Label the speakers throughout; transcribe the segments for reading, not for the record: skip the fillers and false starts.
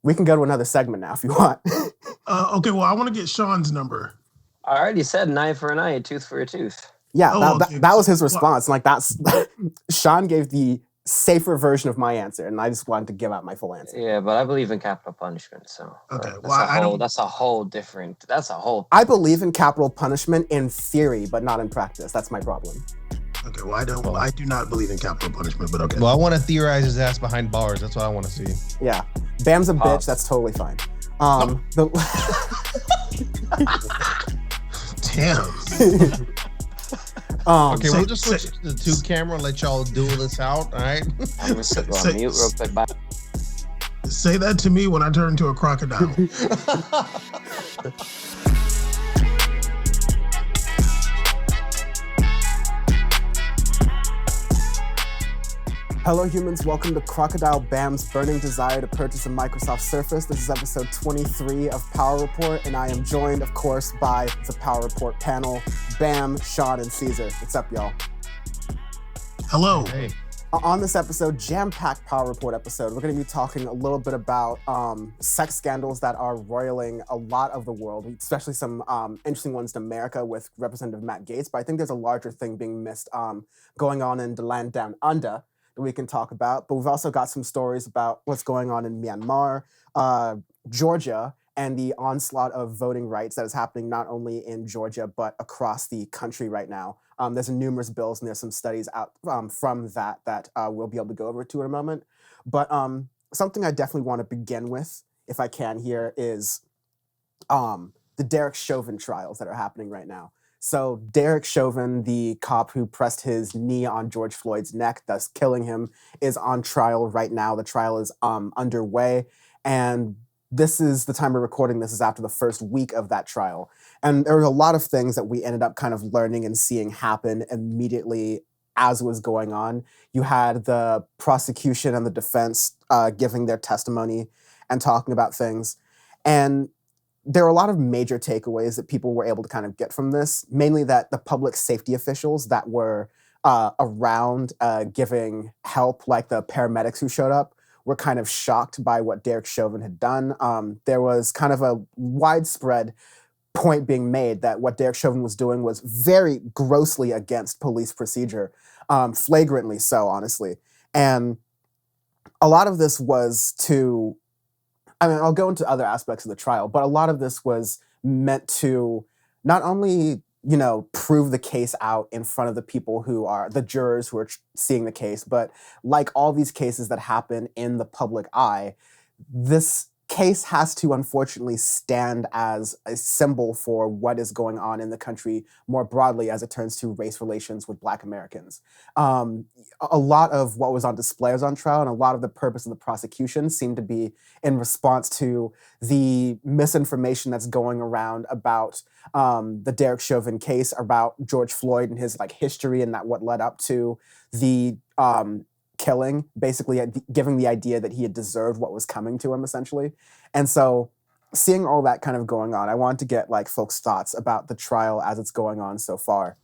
Speaker 1: We can go to another segment now if you want.
Speaker 2: Okay, well, I want to get Sean's number.
Speaker 3: I already said an eye for an eye, a tooth for a tooth.
Speaker 1: Yeah, that was his response. Like that's Sean gave the safer version of my answer, and I just wanted to give out my full answer.
Speaker 3: Yeah, but I believe in capital punishment, so
Speaker 2: okay.
Speaker 3: That's a whole.
Speaker 1: I believe in capital punishment in theory, but not in practice. That's my problem.
Speaker 2: Okay, well, I do not believe in capital punishment, but okay.
Speaker 4: Well, I want to theorize his ass behind bars. That's what I want to see.
Speaker 1: Yeah, Bam's a bitch. That's totally fine.
Speaker 2: Damn.
Speaker 4: Okay, we'll just switch to the 2 camera and let y'all duel this out, all right?
Speaker 3: I'm going to go on mute real quick. Bye.
Speaker 2: Say that to me when I turn into a crocodile.
Speaker 1: Hello humans, welcome to Crocodile Bam's burning desire to purchase a Microsoft Surface. This is episode 23 of Power Report, and I am joined, of course, by the Power Report panel, Bam, Sean, and Caesar. What's up, y'all?
Speaker 2: Hello.
Speaker 4: Hey.
Speaker 1: On this episode, jam-packed Power Report episode, we're going to be talking a little bit about sex scandals that are roiling a lot of the world, especially some interesting ones in America with Representative Matt Gaetz, but I think there's a larger thing being missed going on in the land down under that we can talk about. But we've also got some stories about what's going on in Myanmar, Georgia, and the onslaught of voting rights that is happening not only in Georgia, but across the country right now. There's numerous bills and there's some studies out from that we'll be able to go over to in a moment. But something I definitely want to begin with, if I can here, is the Derek Chauvin trials that are happening right now. So Derek Chauvin, the cop who pressed his knee on George Floyd's neck, thus killing him, is on trial right now. The trial is underway, and this is the time we're recording. This is after the first week of that trial. And there were a lot of things that we ended up kind of learning and seeing happen immediately as it was going on. You had the prosecution and the defense giving their testimony and talking about things. And there are a lot of major takeaways that people were able to kind of get from this, mainly that the public safety officials that were around giving help, like the paramedics who showed up, were kind of shocked by what Derek Chauvin had done. There was kind of a widespread point being made that what Derek Chauvin was doing was very grossly against police procedure, flagrantly so, honestly. And a lot of this was to, I mean, I'll go into other aspects of the trial, but a lot of this was meant to not only, you know, prove the case out in front of the people who are the jurors who are seeing the case, but like all these cases that happen in the public eye, this case has to unfortunately stand as a symbol for what is going on in the country more broadly as it turns to race relations with Black Americans. A lot of what was on display was on trial, and a lot of the purpose of the prosecution seemed to be in response to the misinformation that's going around about the Derek Chauvin case, about George Floyd and his history and that what led up to the killing, basically giving the idea that he had deserved what was coming to him, essentially. And so seeing all that kind of going on, I wanted to get folks' thoughts about the trial as it's going on so far.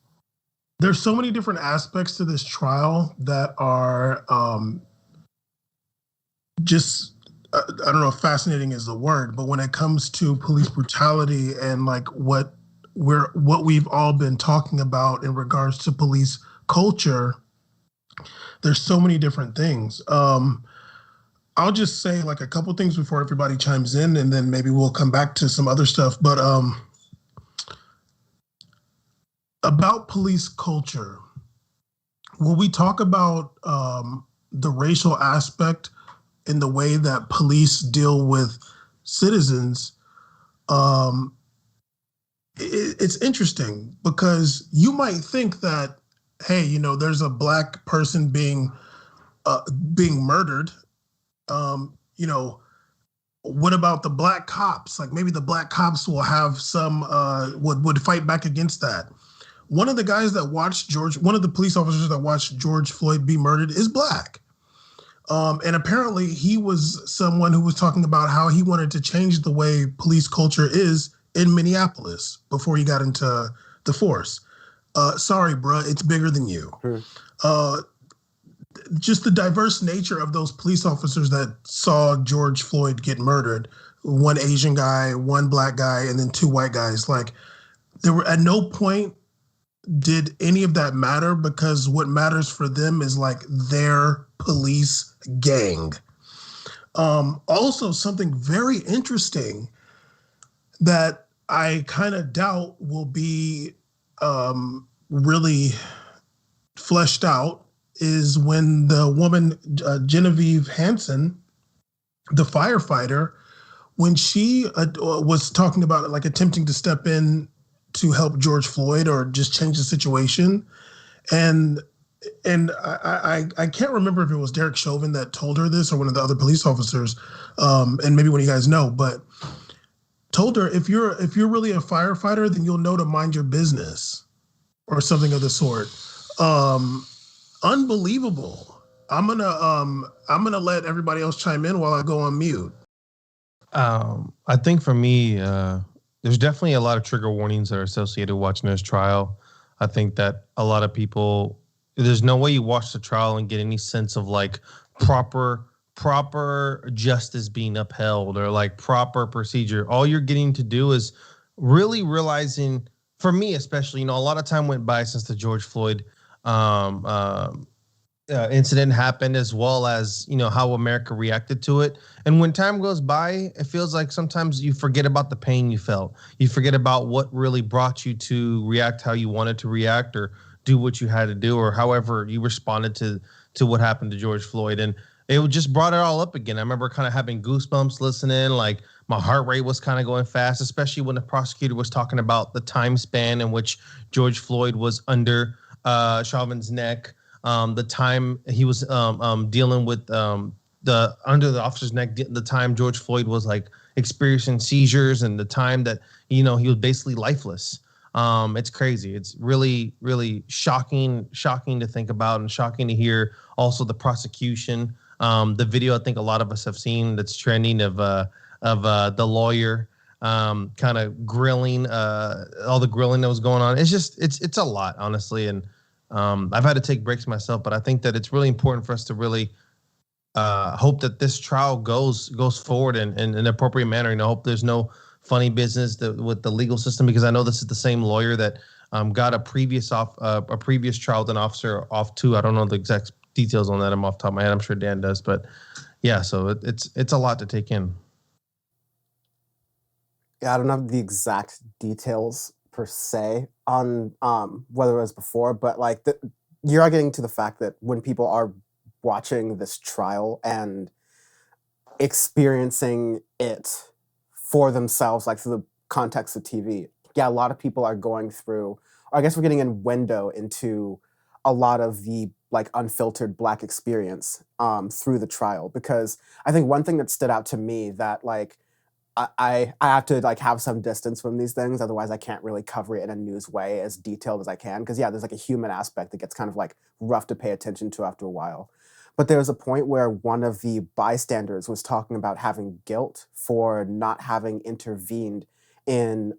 Speaker 2: There's so many different aspects to this trial that are just, I don't know if fascinating is the word, but when it comes to police brutality and what we've all been talking about in regards to police culture, there's so many different things. I'll just say a couple things before everybody chimes in, and then maybe we'll come back to some other stuff. But about police culture, when we talk about the racial aspect in the way that police deal with citizens, it's interesting because you might think that, hey, there's a Black person being murdered. What about the Black cops? Maybe the Black cops will have some would fight back against that. One of the guys that watched one of the police officers that watched George Floyd be murdered is Black. And apparently he was someone who was talking about how he wanted to change the way police culture is in Minneapolis before he got into the force. Sorry, bruh, it's bigger than you. just the diverse nature of those police officers that saw George Floyd get murdered. One Asian guy, one black guy, and then two white guys. Like, there were at no point did any of that matter, because what matters for them is like their police gang. Also, something very interesting that I kind of doubt will be really fleshed out is when the woman, Genevieve Hansen, the firefighter, when she was talking about like attempting to step in to help George Floyd or just change the situation. And I can't remember if it was Derek Chauvin that told her this or one of the other police officers, and maybe one of you guys know, but told her, if you're really a firefighter, then you'll know to mind your business or something of the sort. Unbelievable. I'm gonna let everybody else chime in while I go on mute.
Speaker 4: I think for me, there's definitely a lot of trigger warnings that are associated with watching this trial. I think that a lot of people, there's no way you watch the trial and get any sense of like proper justice being upheld or like proper procedure. All you're getting to do is really realizing, for me especially, a lot of time went by since the George Floyd incident happened, as well as how America reacted to it. And when time goes by, it feels like sometimes you forget about the pain you felt. You forget about what really brought you to react how you wanted to react, or do what you had to do, or however you responded to what happened to George Floyd. And it just brought it all up again. I remember kind of having goosebumps listening, like my heart rate was kind of going fast, especially when the prosecutor was talking about the time span in which George Floyd was under Chauvin's neck. The time he was dealing with the under the officer's neck, the time George Floyd was like experiencing seizures, and the time that he was basically lifeless. It's crazy. It's really, really shocking to think about, and shocking to hear. Also, the prosecution, the video I think a lot of us have seen that's trending of the lawyer kind of grilling, all the grilling that was going on. It's just it's a lot, honestly, and. I've had to take breaks myself, but I think that it's really important for us to really hope that this trial goes forward in an appropriate manner. I hope there's no funny business with the legal system, because I know this is the same lawyer that got a previous trial with an officer off too. I don't know the exact details on that. I'm off the top of my head. I'm sure Dan does, but yeah. So it's a lot to take in.
Speaker 1: Yeah, I don't have the exact details per se on whether it was before, but like you're getting to the fact that when people are watching this trial and experiencing it for themselves, like through the context of TV, yeah, a lot of people are going through, or I guess we're getting a window into a lot of the like unfiltered Black experience through the trial. Because I think one thing that stood out to me that like I have to like have some distance from these things, otherwise I can't really cover it in a news way as detailed as I can. Because yeah, there's like a human aspect that gets kind of like rough to pay attention to after a while. But there was a point where one of the bystanders was talking about having guilt for not having intervened in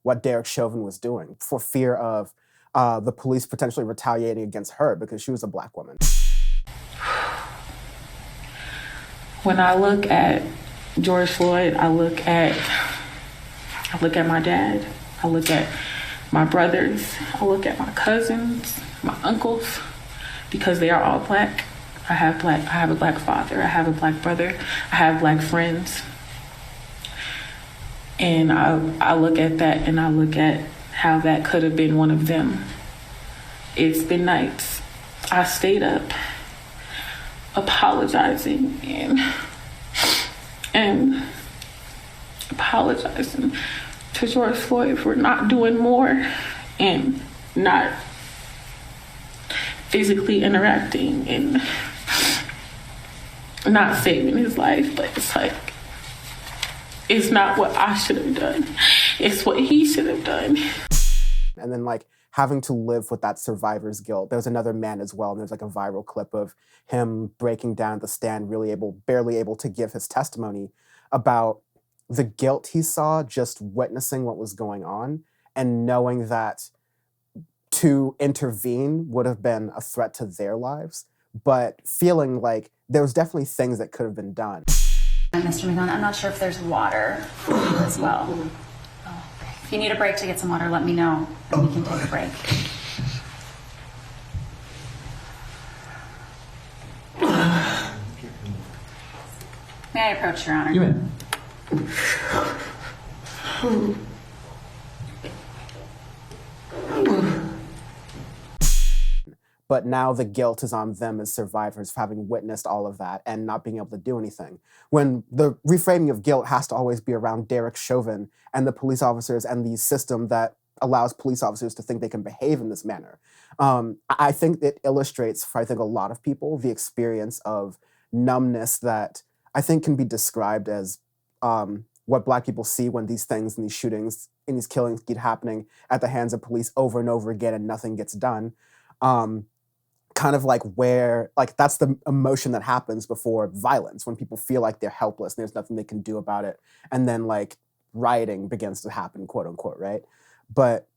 Speaker 1: what Derek Chauvin was doing, for fear of the police potentially retaliating against her because she was a Black woman.
Speaker 5: When I look at George Floyd, I look at my dad, I look at my brothers, I look at my cousins, my uncles, because they are all Black. I have a Black father, I have a Black brother, I have Black friends. And I look at that and I look at how that could have been one of them. It's been nights I stayed up apologizing and apologizing to George Floyd for not doing more and not physically interacting and not saving his life. But it's like, it's not what I should have done. It's what he should have done.
Speaker 1: And then like having to live with that survivor's guilt. There was another man as well, and there's like a viral clip of him breaking down at the stand, barely able to give his testimony about the guilt he saw just witnessing what was going on and knowing that to intervene would have been a threat to their lives, but feeling like there was definitely things that could have been done.
Speaker 6: Mr. McDonald, I'm not sure if there's water for you as well. Oh, okay. If you need a break to get some water, let me know, and we can take a break. May I approach, Your Honor?
Speaker 7: You may.
Speaker 1: But now the guilt is on them as survivors for having witnessed all of that and not being able to do anything. When the reframing of guilt has to always be around Derek Chauvin and the police officers and the system that allows police officers to think they can behave in this manner. I think it illustrates for, I think, a lot of people, the experience of numbness that I think can be described as what Black people see when these things and these shootings and these killings keep happening at the hands of police over and over again and nothing gets done. Kind of like where, like, that's the emotion that happens before violence, when people feel like they're helpless and there's nothing they can do about it. And then, like, rioting begins to happen, quote unquote, right? But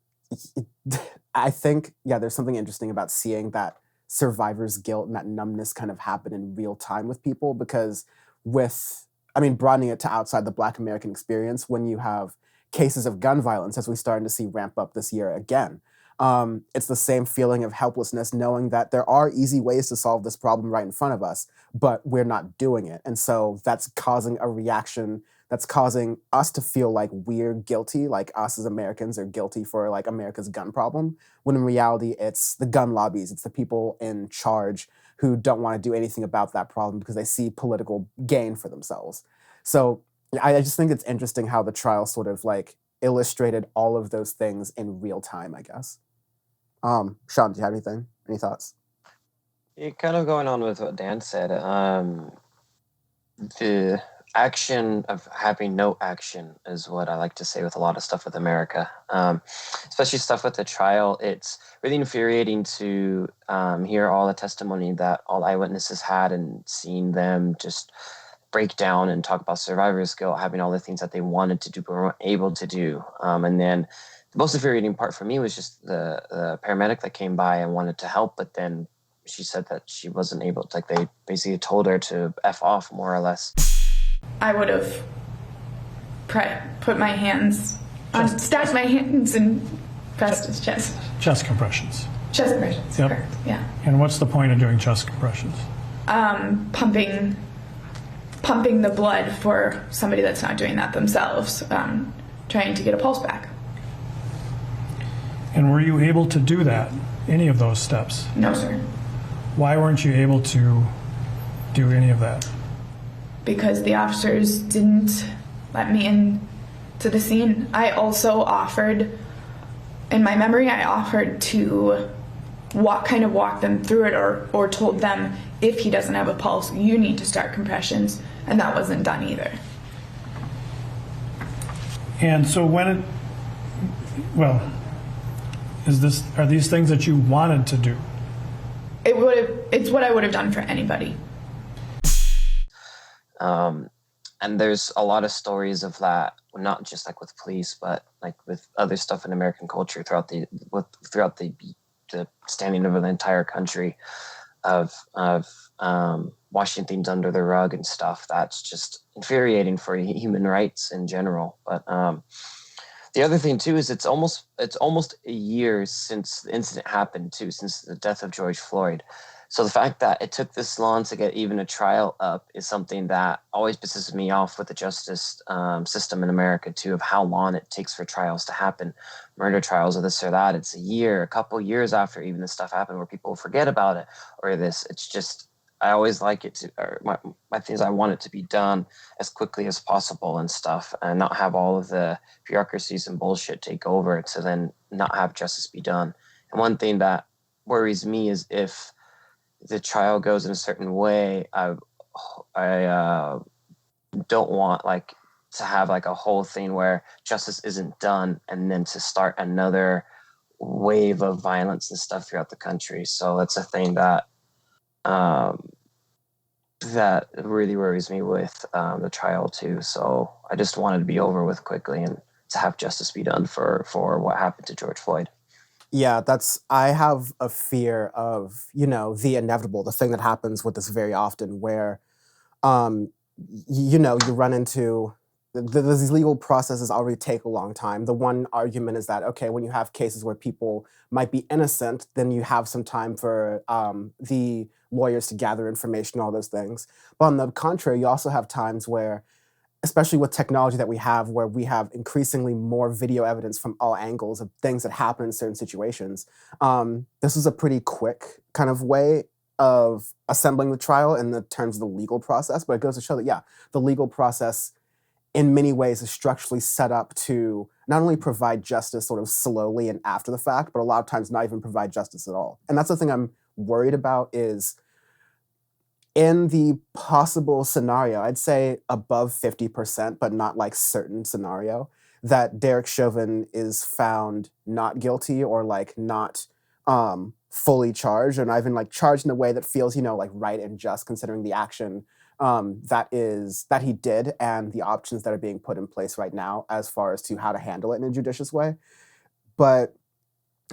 Speaker 1: I think, yeah, there's something interesting about seeing that survivor's guilt and that numbness kind of happen in real time with people, because broadening it to outside the Black American experience, when you have cases of gun violence, as we're starting to see ramp up this year again, it's the same feeling of helplessness, knowing that there are easy ways to solve this problem right in front of us, but we're not doing it. And so that's causing a reaction that's causing us to feel like we're guilty, like us as Americans are guilty for, like, America's gun problem, when in reality it's the gun lobbies, it's the people in charge who don't want to do anything about that problem because they see political gain for themselves. So I just think it's interesting how the trial sort of, like, illustrated all of those things in real time, I guess. Sean, do you have anything? Any thoughts?
Speaker 3: Yeah, kind of going on with what Dan said. The action of having no action is what I like to say with a lot of stuff with America, especially stuff with the trial. It's really infuriating to hear all the testimony that all eyewitnesses had and seeing them just break down and talk about survivor's guilt, having all the things that they wanted to do but weren't able to do. And then the most infuriating part for me was just the paramedic that came by and wanted to help, but then she said that she wasn't able to, like, they basically told her to F off, more or less.
Speaker 5: I would have put my hands on, stacked my hands and pressed his chest.
Speaker 7: Chest compressions.
Speaker 5: Chest compressions,
Speaker 7: Yep.
Speaker 5: correct, yeah.
Speaker 7: And what's the point of doing chest compressions?
Speaker 5: Pumping the blood for somebody that's not doing that themselves, trying to get a pulse back.
Speaker 7: And were you able to do that, any of those steps?
Speaker 5: No, sir.
Speaker 7: Why weren't you able to do any of that?
Speaker 5: Because the officers didn't let me in to the scene. I also offered, in my memory, to walk them through it, or told them, if he doesn't have a pulse, you need to start compressions, and that wasn't done either.
Speaker 7: And so are these things that you wanted to do?
Speaker 5: It's what I would have done for anybody.
Speaker 3: And there's a lot of stories of that, not just like with police, but like with other stuff in American culture throughout the standing over the entire country, of washing things under the rug and stuff. That's just infuriating for human rights in general. But the other thing too is it's almost a year since the incident happened too, since the death of George Floyd. So the fact that it took this long to get even a trial up is something that always pisses me off with the justice system in America too, of how long it takes for trials to happen. Murder trials or this or that, it's a couple years after even this stuff happened where people forget about it or this. It's just, I always like it to, or my thing is I want it to be done as quickly as possible and stuff, and not have all of the bureaucracies and bullshit take over to then not have justice be done. And one thing that worries me is if the trial goes in a certain way, I don't want like to have like a whole thing where justice isn't done and then to start another wave of violence and stuff throughout the country. So that's a thing that that really worries me with the trial too. So I just wanted to be over with quickly and to have justice be done for what happened to George Floyd.
Speaker 1: Yeah, I have a fear of, the inevitable, the thing that happens with this very often where, um, you run into these legal processes already take a long time. The one argument is that, okay, when you have cases where people might be innocent, then you have some time for the lawyers to gather information, all those things. But on the contrary, you also have times where, especially with technology that we have, where we have increasingly more video evidence from all angles of things that happen in certain situations. This is a pretty quick kind of way of assembling the trial in the terms of the legal process, but it goes to show that, yeah, the legal process in many ways is structurally set up to not only provide justice sort of slowly and after the fact, but a lot of times not even provide justice at all. And that's the thing I'm worried about is in the possible scenario, I'd say above 50%, but not like certain scenario, that Derek Chauvin is found not guilty or like not fully charged, or not even like charged in a way that feels, like right and just considering the action that he did and the options that are being put in place right now as far as to how to handle it in a judicious way. But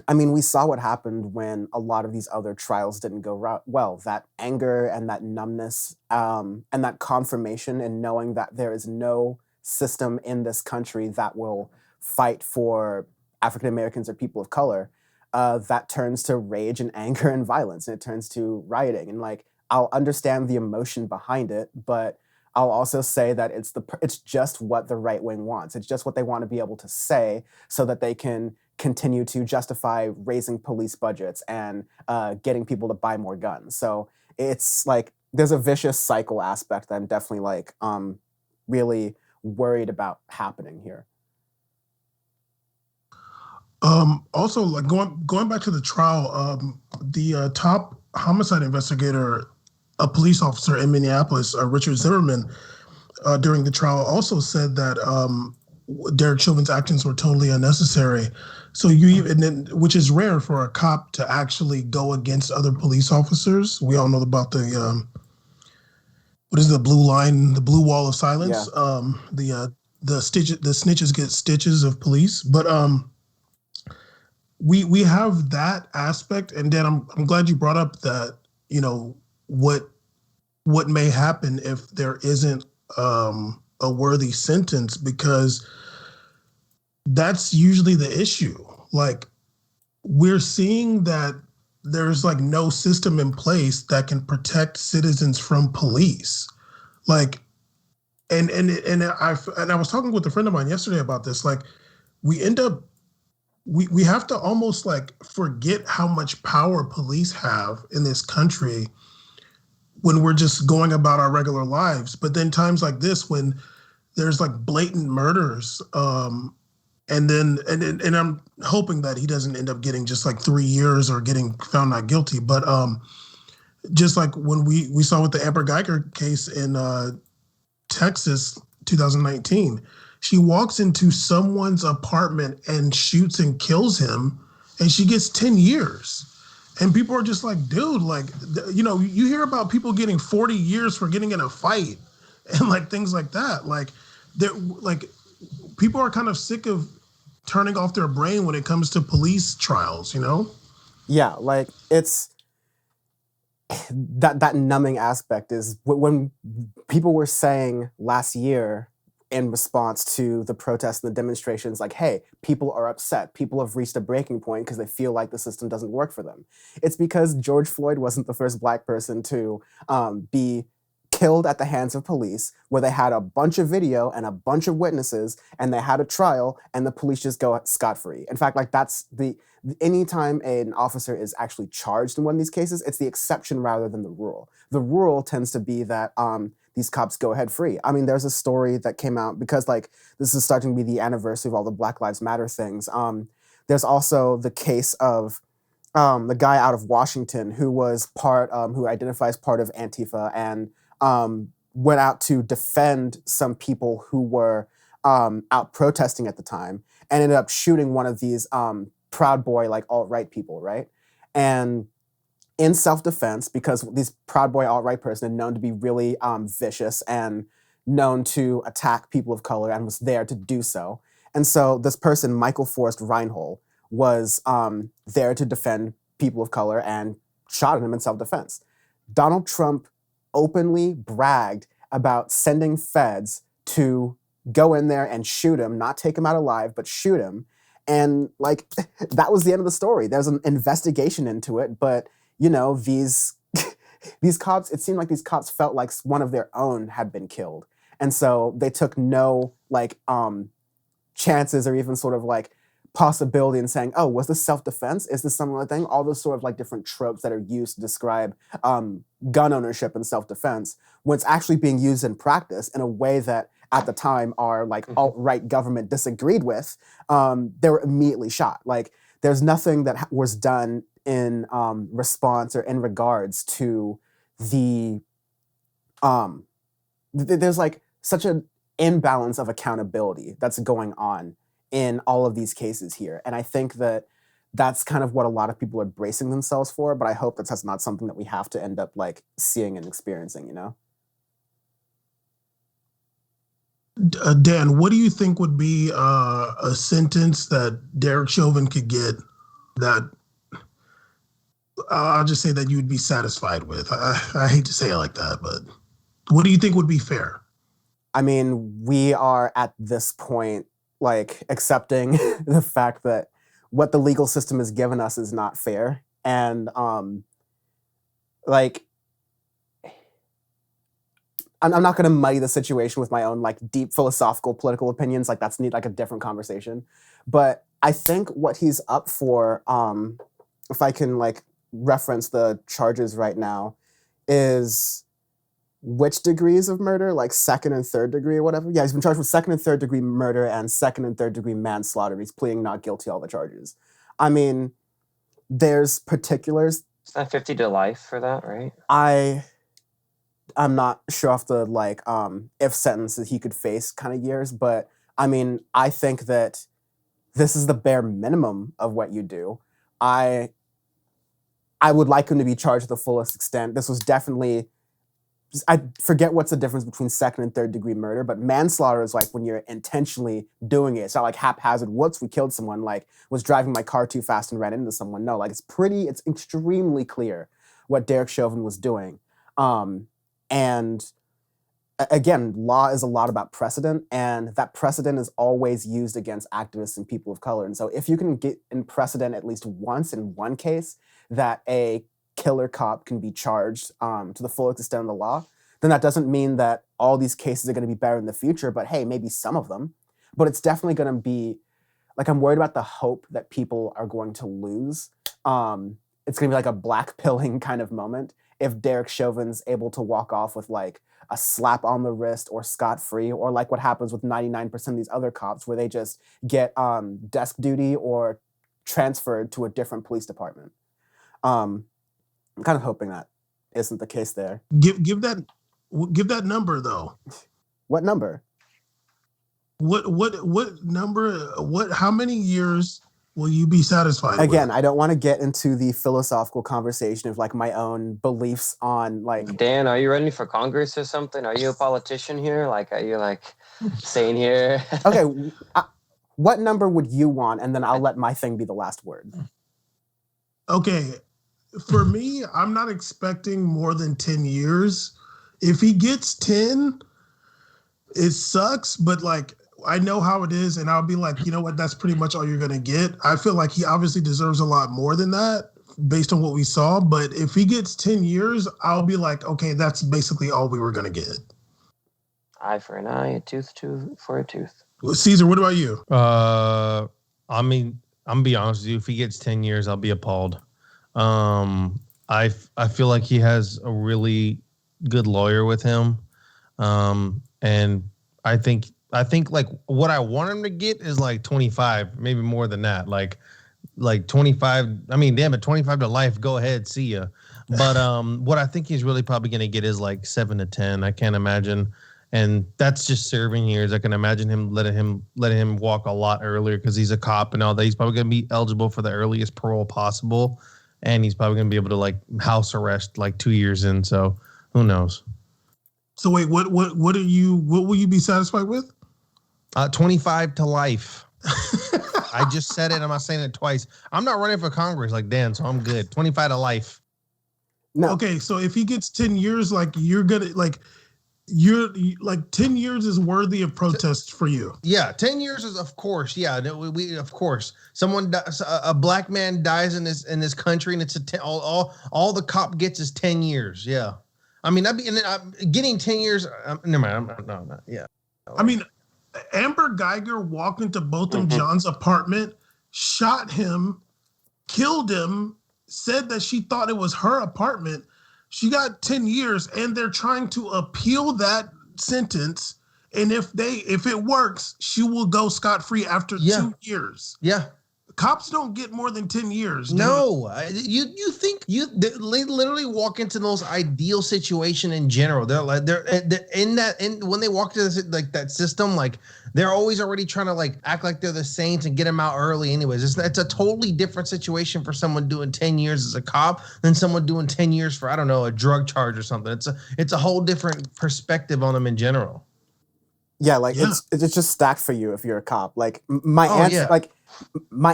Speaker 1: I mean, we saw what happened when a lot of these other trials didn't go well. That anger and that numbness and that confirmation and knowing that there is no system in this country that will fight for African Americans or people of color, that turns to rage and anger and violence, and it turns to rioting. And like, I'll understand the emotion behind it, but I'll also say that it's just what the right wing wants. It's just what they want to be able to say so that they can continue to justify raising police budgets and getting people to buy more guns. So it's like there's a vicious cycle aspect that I'm definitely like really worried about happening here.
Speaker 2: Also, like going back to the trial, the top homicide investigator, a police officer in Minneapolis, Richard Zimmerman, during the trial also said that Derek Chauvin's actions were totally unnecessary. So which is rare for a cop to actually go against other police officers. We all know about the what is the blue line, the blue wall of silence. Yeah. The snitches get stitches of police, but we have that aspect. And then I'm glad you brought up that what may happen if there isn't a worthy sentence, because that's usually the issue. Like, we're seeing that there's like no system in place that can protect citizens from police. Like, and I was talking with a friend of mine yesterday about this. Like, we have to almost like forget how much power police have in this country when we're just going about our regular lives. But then times like this, when there's like blatant murders, and I'm hoping that he doesn't end up getting just like 3 years or getting found not guilty. But just like when we saw with the Amber Geiger case in Texas, 2019, she walks into someone's apartment and shoots and kills him, and she gets 10 years. And people are just like, dude, like, you hear about people getting 40 years for getting in a fight and like things like that. Like, people are kind of sick of turning off their brain when it comes to police trials,
Speaker 1: Yeah, like it's that numbing aspect is when people were saying last year in response to the protests and the demonstrations, like, hey, people are upset. People have reached a breaking point because they feel like the system doesn't work for them. It's because George Floyd wasn't the first Black person to be killed at the hands of police, where they had a bunch of video and a bunch of witnesses, and they had a trial, and the police just go scot-free. In fact, like anytime an officer is actually charged in one of these cases, it's the exception rather than the rule. The rule tends to be that these cops go ahead free. I mean, there's a story that came out because like this is starting to be the anniversary of all the Black Lives Matter things. There's also the case of the guy out of Washington who was who identifies part of Antifa and went out to defend some people who were out protesting at the time and ended up shooting one of these Proud Boy, like alt-right people, right? And in self-defense, because these Proud Boy alt-right person known to be really vicious and known to attack people of color and was there to do so. And so this person, Michael Forrest Reinhold, was there to defend people of color and shot at him in self-defense. Donald Trump openly bragged about sending feds to go in there and shoot him, not take him out alive, but shoot him. And like, that was the end of the story. There's an investigation into it, but you know, these cops, it seemed like these cops felt like one of their own had been killed. And so they took no like chances or even sort of like possibility in saying, oh, was this self-defense? Is this some other thing? All those sort of like different tropes that are used to describe gun ownership and self-defense, when it's actually being used in practice in a way that at the time our like alt-right government disagreed with, they were immediately shot. Like there's nothing that was done in response or in regards to the, there's like such an imbalance of accountability that's going on in all of these cases here. And I think that that's kind of what a lot of people are bracing themselves for, but I hope that's not something that we have to end up like seeing and experiencing, you know?
Speaker 2: Dan, what do you think would be a sentence that Derek Chauvin could get that I'll just say that you would be satisfied with? I hate to say it like that, but what do you think would be fair?
Speaker 1: I mean, we are at this point like accepting the fact that what the legal system has given us is not fair. And like, I'm not going to muddy the situation with my own like deep philosophical political opinions. Like that's like a different conversation. But I think what he's up for, if I can like reference the charges right now, is which degrees of murder, like second and third degree or whatever. Yeah, he's been charged with second and third degree murder and second and third degree manslaughter. He's pleading not guilty to all the charges. I mean, there's particulars.
Speaker 3: Is that 50 to life for that, right?
Speaker 1: I'm not sure off the like if sentences he could face kind of years, but I mean, I think that this is the bare minimum of what you do. I would like him to be charged to the fullest extent. This was definitely, I forget what's the difference between second and third degree murder, but manslaughter is like when you're intentionally doing it. It's not like haphazard, whoops, we killed someone, like was driving my car too fast and ran into someone. No, like it's extremely clear what Derek Chauvin was doing. And again, law is a lot about precedent, and that precedent is always used against activists and people of color. And so if you can get in precedent at least once in one case that a killer cop can be charged to the fullest extent of the law, then that doesn't mean that all these cases are going to be better in the future, but hey, maybe some of them. But it's definitely going to be, like, I'm worried about the hope that people are going to lose. It's going to be like a black pilling kind of moment if Derek Chauvin's able to walk off with like a slap on the wrist or scot-free, or like what happens with 99% of these other cops where they just get desk duty or transferred to a different police department. I'm kind of hoping that isn't the case there.
Speaker 2: Give that number though.
Speaker 1: What number?
Speaker 2: What number? How many years will you be satisfied
Speaker 1: Again,
Speaker 2: with?
Speaker 1: I don't want to get into the philosophical conversation of like my own beliefs on like.
Speaker 3: Dan, are you running for Congress or something? Are you a politician here? Like, are you like saying here?
Speaker 1: Okay, what number would you want? And then I'll let my thing be the last word.
Speaker 2: Okay, for me, I'm not expecting more than 10 years. If he gets 10, it sucks, but like, I know how it is, and I'll be like, you know what, that's pretty much all you're going to get. I feel like he obviously deserves a lot more than that based on what we saw, but if he gets 10 years, I'll be like, okay, that's basically all we were going to get.
Speaker 3: Eye for an eye, a tooth for a tooth.
Speaker 2: Well, Caesar, what about you?
Speaker 4: I mean, I'm gonna be honest with you. If he gets 10 years, I'll be appalled. I feel like he has a really good lawyer with him. And I think like what I want him to get is like 25, maybe more than that. Like 25. I mean, damn it, 25 to life. Go ahead, see ya. But what I think he's really probably gonna get is like 7 to 10. I can't imagine, and that's just serving years. I can imagine him letting him walk a lot earlier because he's a cop and all that. He's probably gonna be eligible for the earliest parole possible, and he's probably gonna be able to like house arrest like 2 years in. So who knows?
Speaker 2: So wait, what will you be satisfied with?
Speaker 4: 25 to life. I just said it. I'm not saying it twice. I'm not running for Congress like Dan, so I'm good. 25 to life.
Speaker 1: No.
Speaker 2: Okay, so if he gets 10 years, like you're gonna like 10 years is worthy of protest for you.
Speaker 4: Yeah, 10 years is of course. Yeah, we of course. A black man dies in this country, and it's all the cop gets is 10 years. Yeah, I mean, getting 10 years. Never mind. No. Yeah.
Speaker 2: I mean, Amber Geiger walked into Botham Jean's apartment, shot him, killed him, said that she thought it was her apartment. She got 10 years, and they're trying to appeal that sentence. And if it works, she will go scot-free after 2 years.
Speaker 4: Yeah.
Speaker 2: Cops don't get more than 10 years. Dude.
Speaker 4: No, you think they literally walk into those ideal situation in general. They're when they walk to that system, like they're always already trying to like act like they're the saints and get them out early. Anyways, it's a totally different situation for someone doing 10 years as a cop than someone doing 10 years for, I don't know, a drug charge or something. It's a whole different perspective on them in general.
Speaker 1: Yeah, like it's just stacked for you if you're a cop. Like my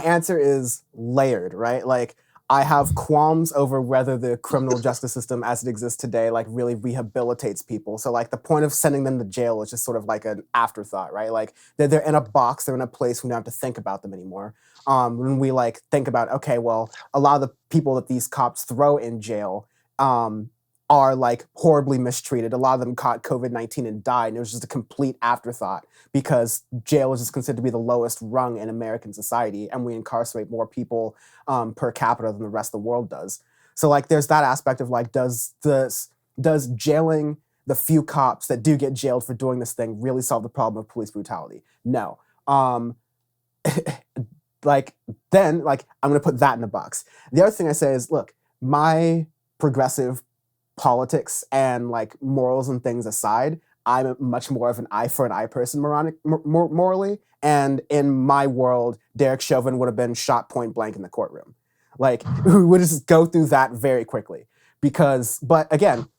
Speaker 1: answer is layered, right? Like I have qualms over whether the criminal justice system as it exists today like really rehabilitates people. So like the point of sending them to jail is just sort of like an afterthought, right? Like they're in a box, they're in a place we don't have to think about them anymore. When we like think about, okay, well, a lot of the people that these cops throw in jail are like horribly mistreated. A lot of them caught COVID-19 and died, and it was just a complete afterthought because jail is just considered to be the lowest rung in American society, and we incarcerate more people per capita than the rest of the world does. So like there's that aspect of like, does jailing the few cops that do get jailed for doing this thing really solve the problem of police brutality? No. Then I'm gonna put that in a box. The other thing I say is, look, my progressive politics and like morals and things aside, I'm much more of an eye for an eye person morally. And in my world, Derek Chauvin would have been shot point blank in the courtroom. Like we would just go through that very quickly but again,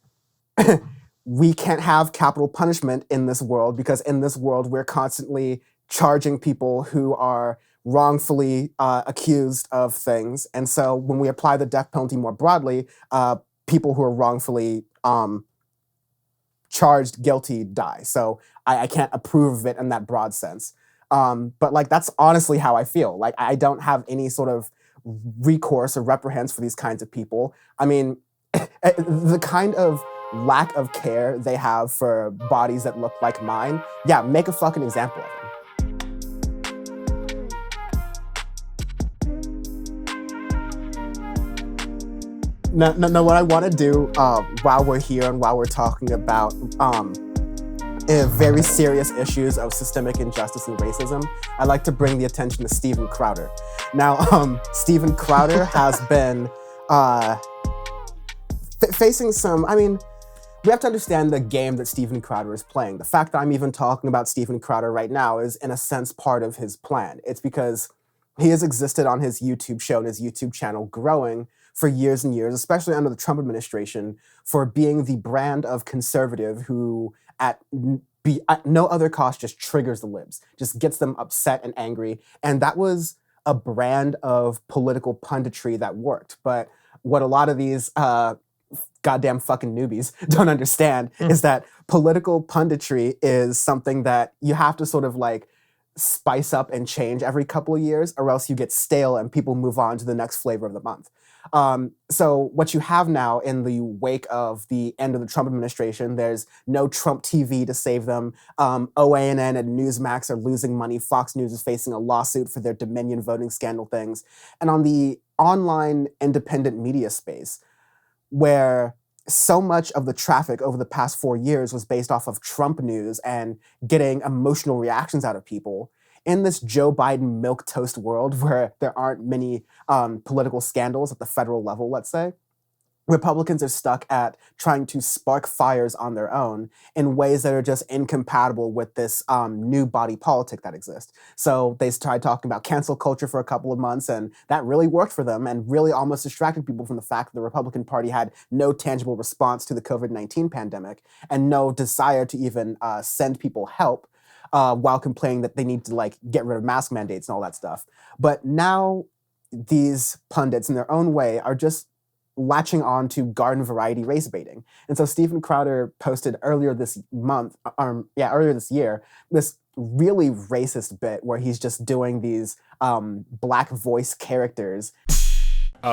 Speaker 1: we can't have capital punishment in this world because in this world, we're constantly charging people who are wrongfully accused of things. And so when we apply the death penalty more broadly, people who are wrongfully charged guilty die. So I can't approve of it in that broad sense. But like, that's honestly how I feel. Like I don't have any sort of recourse or reprimands for these kinds of people. I mean, the kind of lack of care they have for bodies that look like mine, yeah, make a fucking example of them. No, what I want to do while we're here and while we're talking about very serious issues of systemic injustice and racism, I'd like to bring the attention to Steven Crowder. Now, Steven Crowder has been facing some, I mean, we have to understand the game that Steven Crowder is playing. The fact that I'm even talking about Steven Crowder right now is, in a sense, part of his plan. It's because he has existed on his YouTube show and his YouTube channel growing for years and years, especially under the Trump administration, for being the brand of conservative who at no other cost just triggers the libs, just gets them upset and angry. And that was a brand of political punditry that worked. But what a lot of these goddamn fucking newbies don't understand is that political punditry is something that you have to sort of like spice up and change every couple of years, or else you get stale and people move on to the next flavor of the month. So what you have now in the wake of the end of the Trump administration, there's no Trump TV to save them. OANN and Newsmax are losing money. Fox News is facing a lawsuit for their Dominion voting scandal things. And on the online independent media space, where so much of the traffic over the past 4 years was based off of Trump news and getting emotional reactions out of people, in this Joe Biden milquetoast world where there aren't many political scandals at the federal level, let's say, Republicans are stuck at trying to spark fires on their own in ways that are just incompatible with this new body politic that exists. So they tried talking about cancel culture for a couple of months, and that really worked for them and really almost distracted people from the fact that the Republican Party had no tangible response to the COVID-19 pandemic and no desire to even send people help while complaining that they need to like get rid of mask mandates and all that stuff. But now these pundits in their own way are just latching on to garden variety race baiting. And so Steven Crowder posted earlier this year, this really racist bit where he's just doing these black voice characters.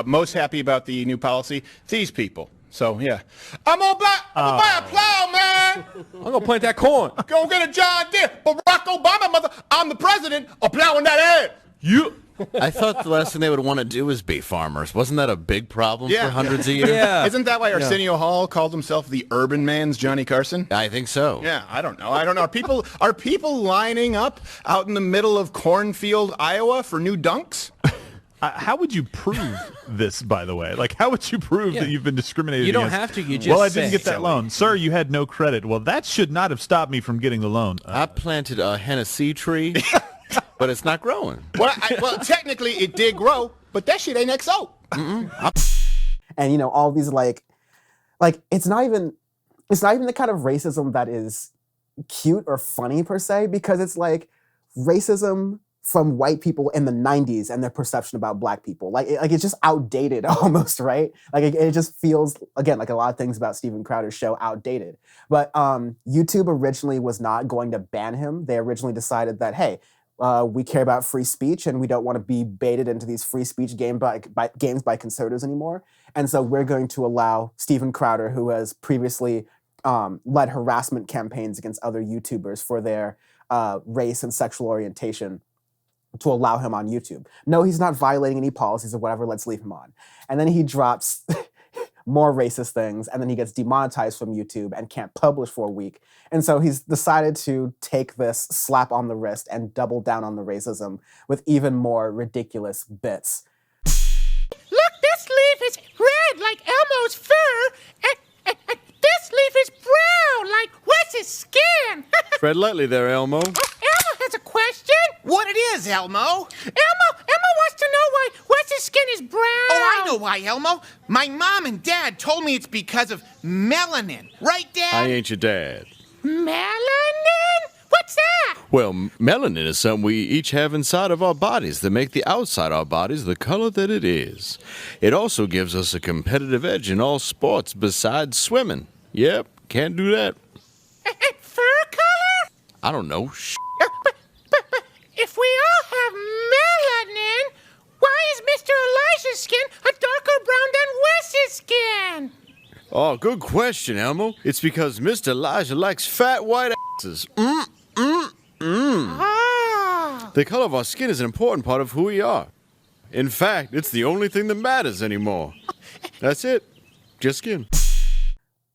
Speaker 8: Most happy about the new policy, these people. So yeah, I'm gonna buy a plow, man.
Speaker 9: I'm gonna plant that corn.
Speaker 8: Go get a John Deere. Barack Obama, mother, I'm the president of plowing that head.
Speaker 9: You.
Speaker 10: I thought the last thing they would want to do was be farmers. Wasn't that a big problem for hundreds of years?
Speaker 9: Yeah.
Speaker 8: Isn't that why Arsenio Hall called himself the urban man's Johnny Carson?
Speaker 10: I think so.
Speaker 8: Yeah, I don't know. Are people lining up out in the middle of cornfield, Iowa for new dunks?
Speaker 11: How would you prove this, by the way? Like, how would you prove that you've been discriminated
Speaker 9: You don't
Speaker 11: against?
Speaker 9: have to. You just
Speaker 11: Well, I
Speaker 9: say.
Speaker 11: didn't get that loan. Sir, you had no credit. Well, that should not have stopped me from getting the loan.
Speaker 10: I planted a Hennessy tree, but it's not growing.
Speaker 8: Well, technically it did grow, but that shit ain't XO.
Speaker 1: And you know, all these like it's not even the kind of racism that is cute or funny per se, because it's like racism from white people in the 90s and their perception about black people. Like it's just outdated almost, right? Like it just feels, again, like a lot of things about Steven Crowder's show outdated. But YouTube originally was not going to ban him. They originally decided that, hey, we care about free speech and we don't want to be baited into these free speech games by conservatives anymore. And so we're going to allow Steven Crowder, who has previously led harassment campaigns against other YouTubers for their race and sexual orientation, to allow him on YouTube. No, he's not violating any policies or whatever, let's leave him on. And then he drops more racist things, and then he gets demonetized from YouTube and can't publish for a week. And so he's decided to take this slap on the wrist and double down on the racism with even more ridiculous bits.
Speaker 12: Look, this leaf is red like Elmo's fur, and this leaf is brown like Wes's skin.
Speaker 10: Tread lightly there, Elmo.
Speaker 12: Elmo has a question.
Speaker 13: What it is, Elmo?
Speaker 12: Elmo wants to know why Wes's skin is brown.
Speaker 13: Oh, I know why, Elmo. My mom and dad told me it's because of melanin. Right, Dad?
Speaker 10: I ain't your dad.
Speaker 12: Melanin? What's that?
Speaker 10: Well, melanin is something we each have inside of our bodies that make the outside of our bodies the color that it is. It also gives us a competitive edge in all sports besides swimming. Yep, can't do that.
Speaker 12: And fur color?
Speaker 10: I don't know.
Speaker 12: But if we all have melanin, why is Mr. Elijah's skin a darker brown than Wes's skin?
Speaker 10: Oh, good question, Elmo. It's because Mr. Elijah likes fat white asses.
Speaker 12: Ah.
Speaker 10: The color of our skin is an important part of who we are. In fact, it's the only thing that matters anymore. That's it. Just skin.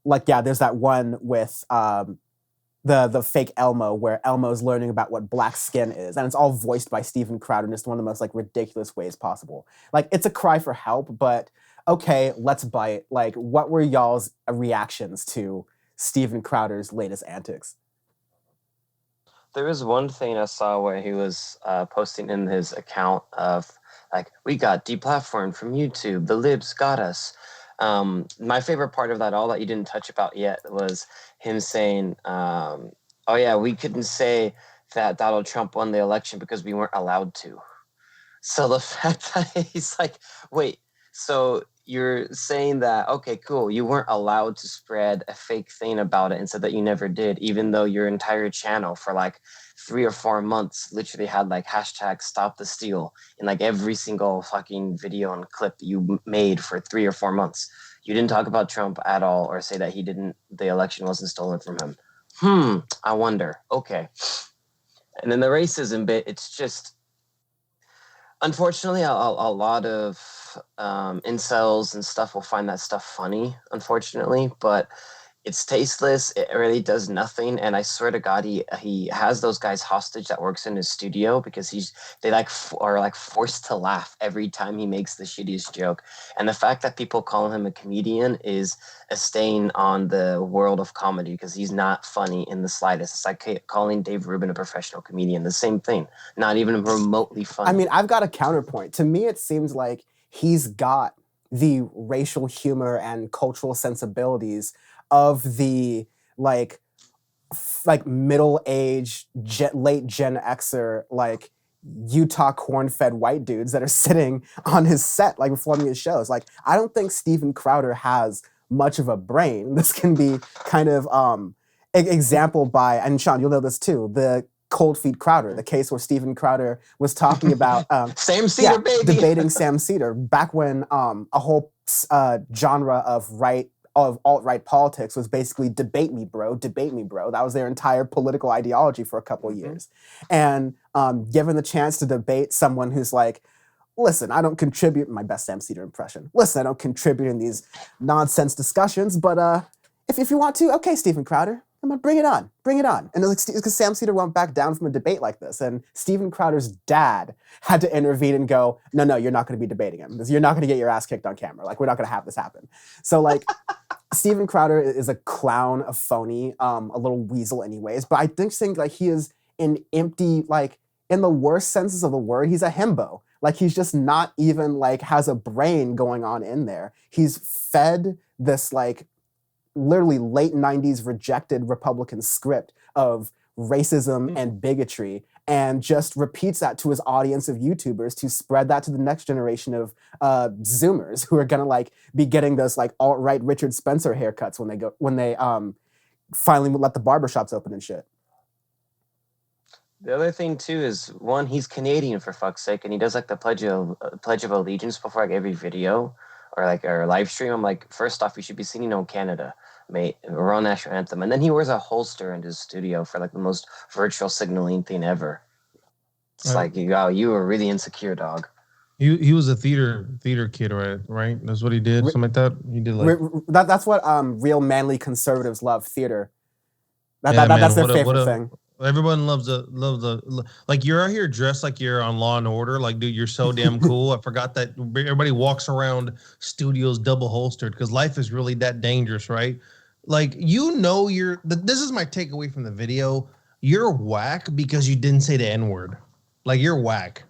Speaker 1: Like, yeah, there's that one with the fake Elmo, where Elmo's learning about what black skin is, and it's all voiced by Steven Crowder in just one of the most like ridiculous ways possible. Like, it's a cry for help, but okay, let's bite. Like, what were y'all's reactions to Steven Crowder's latest antics?
Speaker 3: There was one thing I saw where he was posting in his account of like, we got deplatformed from YouTube, the libs got us. My favorite part of that all that you didn't touch about yet was him saying, oh yeah, we couldn't say that Donald Trump won the election because we weren't allowed to. So the fact that he's like, wait, so you're saying that, okay, cool, you weren't allowed to spread a fake thing about it and said that you never did, even though your entire channel for like 3 or 4 months literally had like hashtag stop the steal in like every single fucking video and clip that you made for 3 or 4 months. You didn't talk about Trump at all or say that the election wasn't stolen from him. I wonder. Okay. And then the racism bit, it's just, unfortunately, a lot of incels and stuff will find that stuff funny, unfortunately. But It's tasteless. It really does nothing. And I swear to God, he has those guys hostage that works in his studio because they are like forced to laugh every time he makes the shittiest joke. And the fact that people call him a comedian is a stain on the world of comedy because he's not funny in the slightest. It's like calling Dave Rubin a professional comedian. The same thing. Not even remotely funny.
Speaker 1: I mean, I've got a counterpoint. To me, it seems like he's got the racial humor and cultural sensibilities of the like middle-aged late Gen Xer like Utah corn-fed white dudes that are sitting on his set like performing his shows. Like, I don't think Steven Crowder has much of a brain. This can be kind of example by, and Sean, you'll know this too, the Cold Feet Crowder, the case where Steven Crowder was talking about
Speaker 3: Sam Cedar, baby.
Speaker 1: Debating Sam Cedar back when a whole genre of alt-right politics was basically debate me, bro. That was their entire political ideology for a couple of years. And given the chance to debate someone who's like, listen, I don't contribute, my best Sam Cedar impression, listen, I don't contribute in these nonsense discussions, but if you want to, okay, Steven Crowder, I'm gonna bring it on. And it's because Sam Cedar won't back down from a debate like this. And Steven Crowder's dad had to intervene and go, no, you're not gonna be debating him. You're not gonna get your ass kicked on camera. Like, we're not gonna have this happen. So like, Steven Crowder is a clown, a phony, a little weasel anyways. But I think like he is an empty, like in the worst senses of the word, he's a himbo. Like, he's just not even like has a brain going on in there. He's fed this like literally late 90s rejected Republican script of racism and bigotry and just repeats that to his audience of YouTubers to spread that to the next generation of Zoomers who are gonna like be getting those like alt-right Richard Spencer haircuts when they finally let the barbershops open and shit.
Speaker 3: The other thing too is, one, he's Canadian for fuck's sake, and he does like the Pledge of Allegiance before like every video or like our live stream. I'm like, first off, you should be singing "Oh Canada," mate, we're on national anthem. And then he wears a holster in his studio for like the most virtual signaling thing ever. It's like, wow, you were really insecure, dog.
Speaker 4: He was a theater kid, right? That's what he did. Something like that. He did like
Speaker 1: that's what real manly conservatives love, theater. That's their favorite thing.
Speaker 4: Everyone loves like, you're out here dressed like you're on Law and Order. Like, dude, you're so damn cool. I forgot that everybody walks around studios double holstered because life is really that dangerous, right? Like, this is my takeaway from the video. You're whack because you didn't say the N-word. Like, you're whack.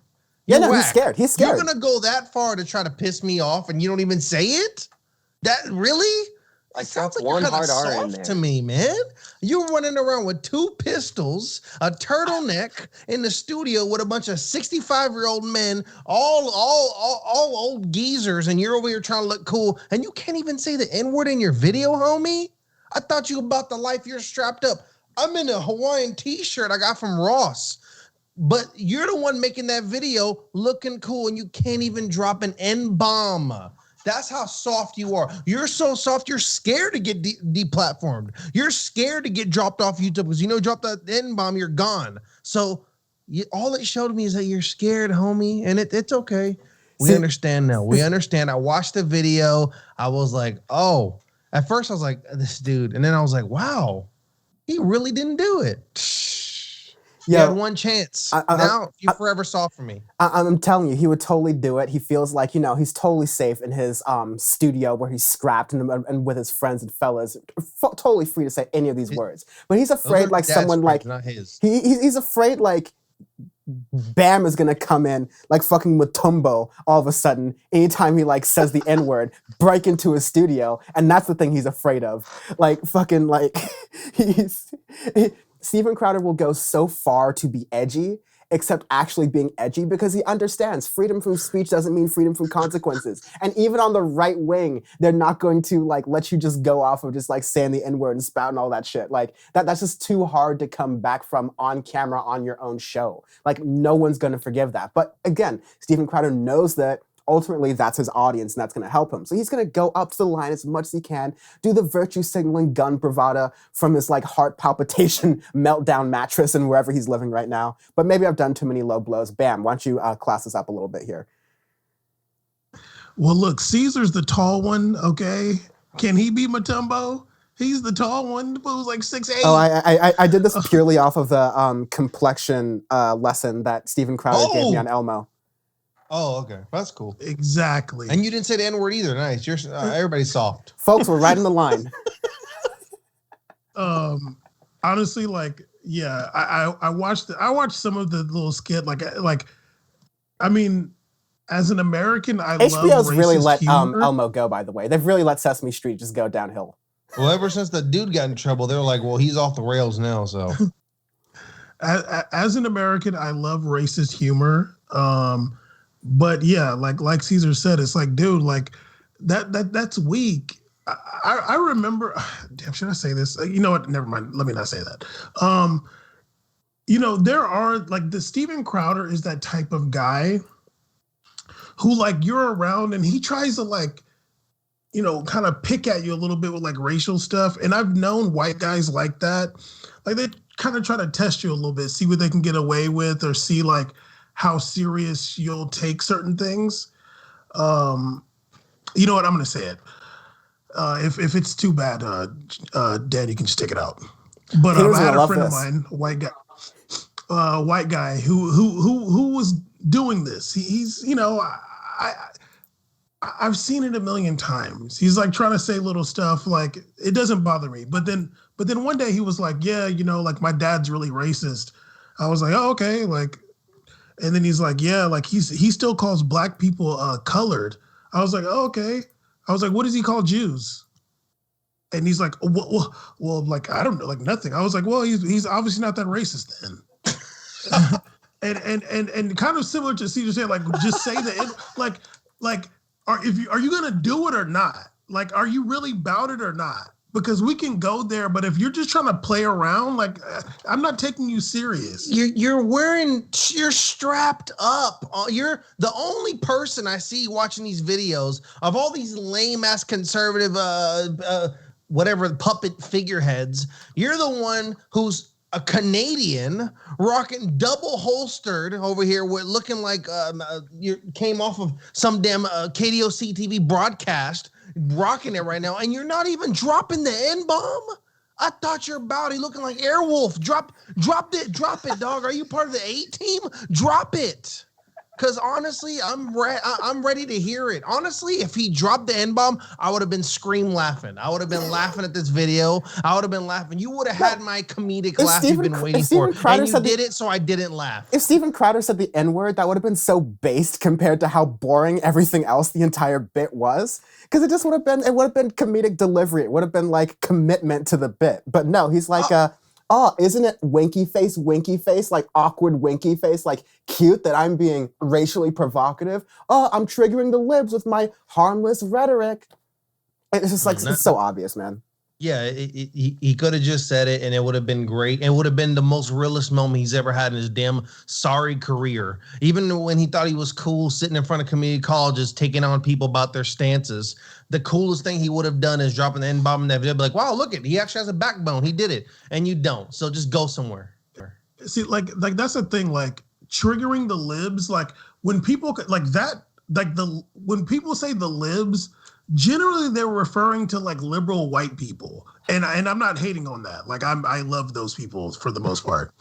Speaker 1: You're whack. He's scared.
Speaker 4: You're gonna go that far to try to piss me off and you don't even say it? That really?
Speaker 3: I dropped one hard R in there.
Speaker 4: To me, man. You're running around with 2 pistols, a turtleneck in the studio with a bunch of 65-year-old men, all old geezers, and you're over here trying to look cool, and you can't even say the N-word in your video, homie? I thought you about the life you're strapped up. I'm in a Hawaiian t-shirt I got from Ross. But you're the one making that video looking cool, and you can't even drop an N-bomb. That's how soft you are. You're so soft, you're scared to get deplatformed. You're scared to get dropped off YouTube because drop that N-bomb, you're gone. So all it showed me is that you're scared, homie, and it's okay. We understand now. We understand. I watched the video. I was like, oh. At first, I was like, this dude. And then I was like, wow, he really didn't do it. You had one chance. Now you're forever soft for me.
Speaker 1: I'm telling you, he would totally do it. He feels like, he's totally safe in his studio where he's scrapped and with his friends and fellas, totally free to say any of these words. But he's afraid like someone like,
Speaker 4: not his.
Speaker 1: He's afraid like Bam is gonna come in like fucking Mutombo all of a sudden anytime he like says the N-word, break into his studio, and that's the thing he's afraid of. Like fucking like Steven Crowder will go so far to be edgy, except actually being edgy because he understands freedom from speech doesn't mean freedom from consequences. And even on the right wing, they're not going to like let you just go off of just like saying the N-word and spouting all that shit. Like that's just too hard to come back from on camera on your own show. Like no one's going to forgive that. But again, Steven Crowder knows that ultimately that's his audience and that's going to help him. So he's going to go up to the line as much as he can, do the virtue signaling gun bravado from his like heart palpitation meltdown mattress and wherever he's living right now. But maybe I've done too many low blows. Bam, why don't you class this up a little bit here?
Speaker 2: Well, look, Caesar's the tall one, okay? Can he be Mutombo? He's the tall one who's like 6'8".
Speaker 1: Oh, I did this purely off of the complexion lesson that Steven Crowder gave me on Elmo.
Speaker 4: Oh, okay. That's cool.
Speaker 2: Exactly.
Speaker 4: And you didn't say the N-word either. Nice. You're everybody's soft.
Speaker 1: Folks, we're right in the line.
Speaker 2: Honestly, like, yeah, I watched some of the little skit. I mean, as an American, I love
Speaker 1: HBO's really let
Speaker 2: humor.
Speaker 1: Elmo go, by the way. They've really let Sesame Street just go downhill.
Speaker 4: Well, ever since the dude got in trouble, they were like, well, he's off the rails now, so.
Speaker 2: As an American, I love racist humor. But yeah, like Caesar said, it's like, dude, like that's weak. I remember, damn, should I say this? You know what? Never mind. Let me not say that. There are like the Steven Crowder is that type of guy who like you're around and he tries to like, kind of pick at you a little bit with like racial stuff. And I've known white guys like that. Like they kind of try to test you a little bit, see what they can get away with or see like how serious you'll take certain things. You know what? I'm going to say it. If it's too bad, Dan, you can just take it out. But I had a friend of mine, a white guy who was doing this. He's, I've seen it a million times. He's like trying to say little stuff like it doesn't bother me. But then one day he was like, yeah, like my dad's really racist. I was like, oh, okay, like. And then he's like, yeah, like he still calls black people colored. I was like, oh, okay. I was like, what does he call Jews? And he's like, well, like, I don't know, like nothing. I was like, well, he's obviously not that racist then. and kind of similar to Caesar saying, like, just say are you gonna do it or not? Like, are you really about it or not? Because we can go there, but if you're just trying to play around, like I'm not taking you serious.
Speaker 4: You're strapped up. You're the only person I see watching these videos of all these lame ass conservative, whatever puppet figureheads. You're the one who's a Canadian rocking double holstered over here with looking like you came off of some damn KDOC TV broadcast. Rocking it right now, and you're not even dropping the N-bomb? I thought your body looking like Airwolf. Drop it, dog. Are you part of the A-team? Drop it. Because honestly, I'm ready to hear it. Honestly, if he dropped the N-bomb, I would have been scream laughing. I would have been laughing at this video. I would have been laughing. You would have had my comedic laugh you've been waiting for. And you did it, so I didn't laugh.
Speaker 1: If Steven Crowder said the N-word, that would have been so based compared to how boring everything else the entire bit was. Because it would have been comedic delivery. It would have been like commitment to the bit. But no, he's like, isn't it winky face, like awkward winky face, like cute that I'm being racially provocative? Oh, I'm triggering the libs with my harmless rhetoric. It's just like, it's so obvious, man.
Speaker 4: Yeah, he could have just said it and it would have been great. It would have been the most realist moment he's ever had in his damn sorry career. Even when he thought he was cool sitting in front of community colleges taking on people about their stances, the coolest thing he would have done is dropping the N-bomb in that video. Be like, wow, look he actually has a backbone. He did it. And you don't. So just go somewhere.
Speaker 2: See, like that's the thing, like triggering the libs, like when people like that, like when people say the libs, generally they're referring to like liberal white people. And I'm not hating on that. Like I love those people for the most part.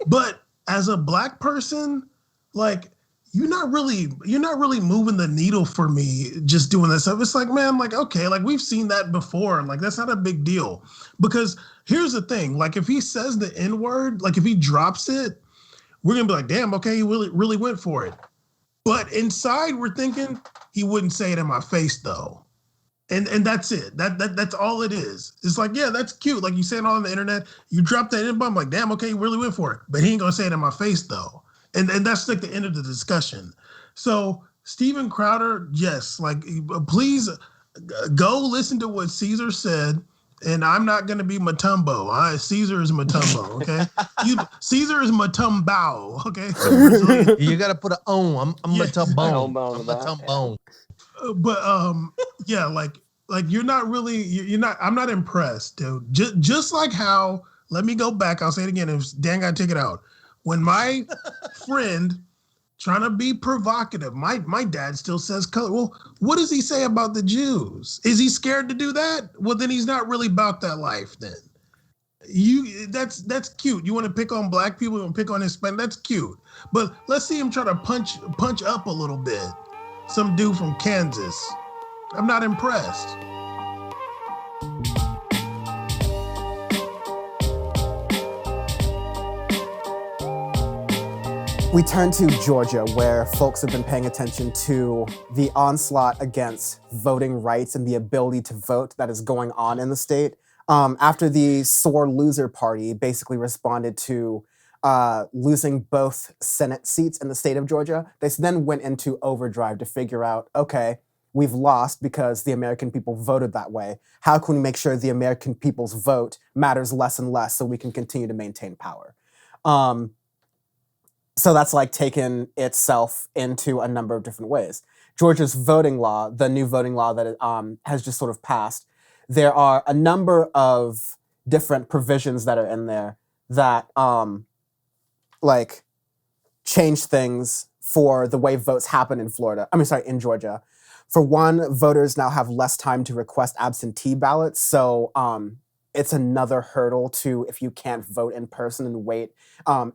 Speaker 2: But as a black person, like you're not really moving the needle for me just doing this stuff. It's like, man, like, okay, like we've seen that before. And like, that's not a big deal. Because here's the thing, like if he says the N-word, like if he drops it, we're gonna be like, damn, okay, he really went for it. But inside we're thinking he wouldn't say it in my face though. And that's it. That's all it is. It's like, yeah, that's cute. Like you say it on the internet, you drop that N-bomb, like, damn, okay, he really went for it. But he ain't gonna say it in my face though. And that's like the end of the discussion. So Steven Crowder, yes, like please go listen to what Caesar said. And I'm not going to be Matumbo. Caesar is Matumbo, okay? Caesar is Matumbao, okay?
Speaker 4: You got to put an I'm Matumbo. I'm Matumbo.
Speaker 2: But yeah, like you're not really, I'm not impressed, dude. Just like how, let me go back, I'll say it again, if Dan got to take it out. When my friend trying to be provocative. My dad still says color. Well, what does he say about the Jews? Is he scared to do that? Well, then he's not really about that life then. That's cute. You want to pick on black people, you want to pick on Hispanic, that's cute. But let's see him try to punch up a little bit. Some dude from Kansas. I'm not impressed.
Speaker 1: We turn to Georgia, where folks have been paying attention to the onslaught against voting rights and the ability to vote that is going on in the state. After the sore loser party basically responded to losing both Senate seats in the state of Georgia, they then went into overdrive to figure out, okay, we've lost because the American people voted that way. How can we make sure the American people's vote matters less and less so we can continue to maintain power? So that's like taken itself into a number of different ways. Georgia's voting law, the new voting law that has just sort of passed, there are a number of different provisions that are in there that like change things for the way votes happen in in Georgia. For one, voters now have less time to request absentee ballots. So it's another hurdle to if you can't vote in person and wait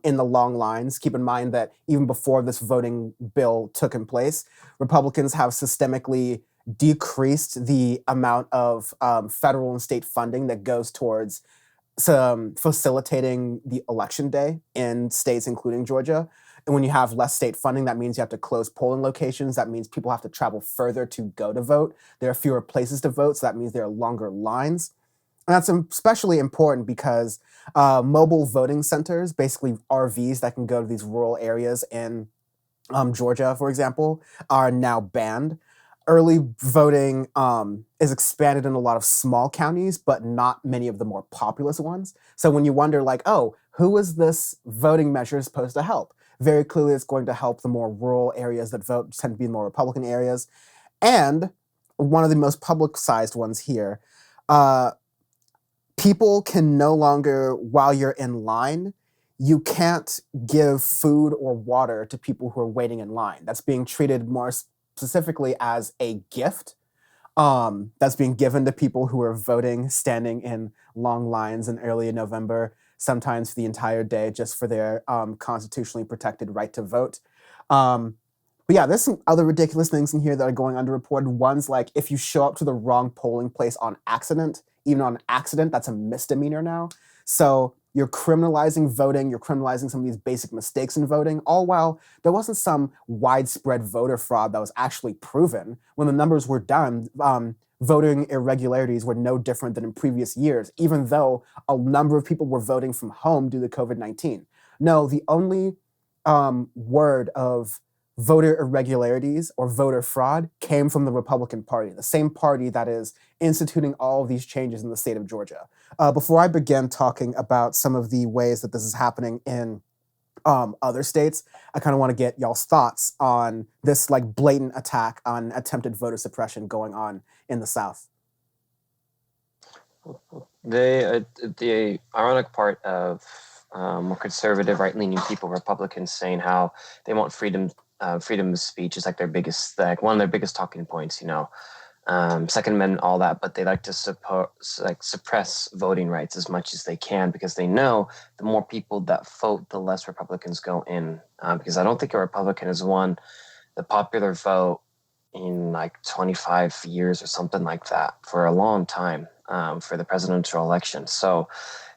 Speaker 1: in the long lines. Keep in mind that even before this voting bill took in place, Republicans have systemically decreased the amount of federal and state funding that goes towards facilitating the election day in states including Georgia. And when you have less state funding, that means you have to close polling locations. That means people have to travel further to go to vote. There are fewer places to vote, so that means there are longer lines. And that's especially important because mobile voting centers, basically RVs that can go to these rural areas in Georgia, for example, are now banned. Early voting is expanded in a lot of small counties, but not many of the more populous ones. So when you wonder, like, oh, who is this voting measure supposed to help? Very clearly, it's going to help the more rural areas that vote tend to be more Republican areas. And one of the most publicized ones here, people can no longer, while you're in line, you can't give food or water to people who are waiting in line. That's being treated more specifically as a gift that's being given to people who are voting, standing in long lines in early November, sometimes for the entire day, just for their constitutionally protected right to vote. But yeah, there's some other ridiculous things in here that are going underreported. One's like, if you show up to the wrong polling place on accident, even on accident, that's a misdemeanor now. So you're criminalizing voting, you're criminalizing some of these basic mistakes in voting, all while there wasn't some widespread voter fraud that was actually proven. When the numbers were done, voting irregularities were no different than in previous years, even though a number of people were voting from home due to COVID-19. No, the only word of voter irregularities or voter fraud came from the Republican Party, the same party that is instituting all of these changes in the state of Georgia. Before I begin talking about some of the ways that this is happening in other states, I kind of want to get y'all's thoughts on this like blatant attack on attempted voter suppression going on in the South.
Speaker 3: The ironic part of more conservative, right-leaning people, Republicans, saying how they want freedom of speech is like their biggest, one of their biggest talking points, Second Amendment, all that, but they like to suppress voting rights as much as they can because they know the more people that vote, the less Republicans go in. Because I don't think a Republican has won the popular vote in like 25 years or something like that for a long time for the presidential election. So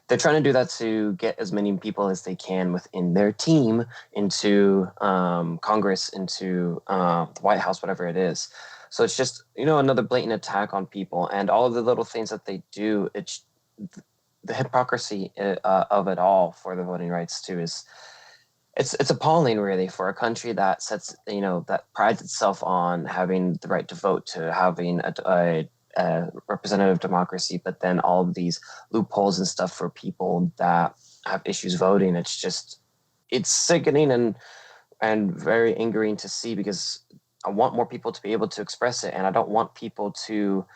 Speaker 3: they're trying to do that to get as many people as they can within their team into Congress, into the White House, whatever it is. So it's just, another blatant attack on people, and all of the little things that they do. It's the hypocrisy of it all for the voting rights too. It's appalling, really, for a country that that prides itself on having the right to vote, to having a representative democracy, but then all of these loopholes and stuff for people that have issues voting. It's sickening and very angering to see, because I want more people to be able to express it, and I don't want people to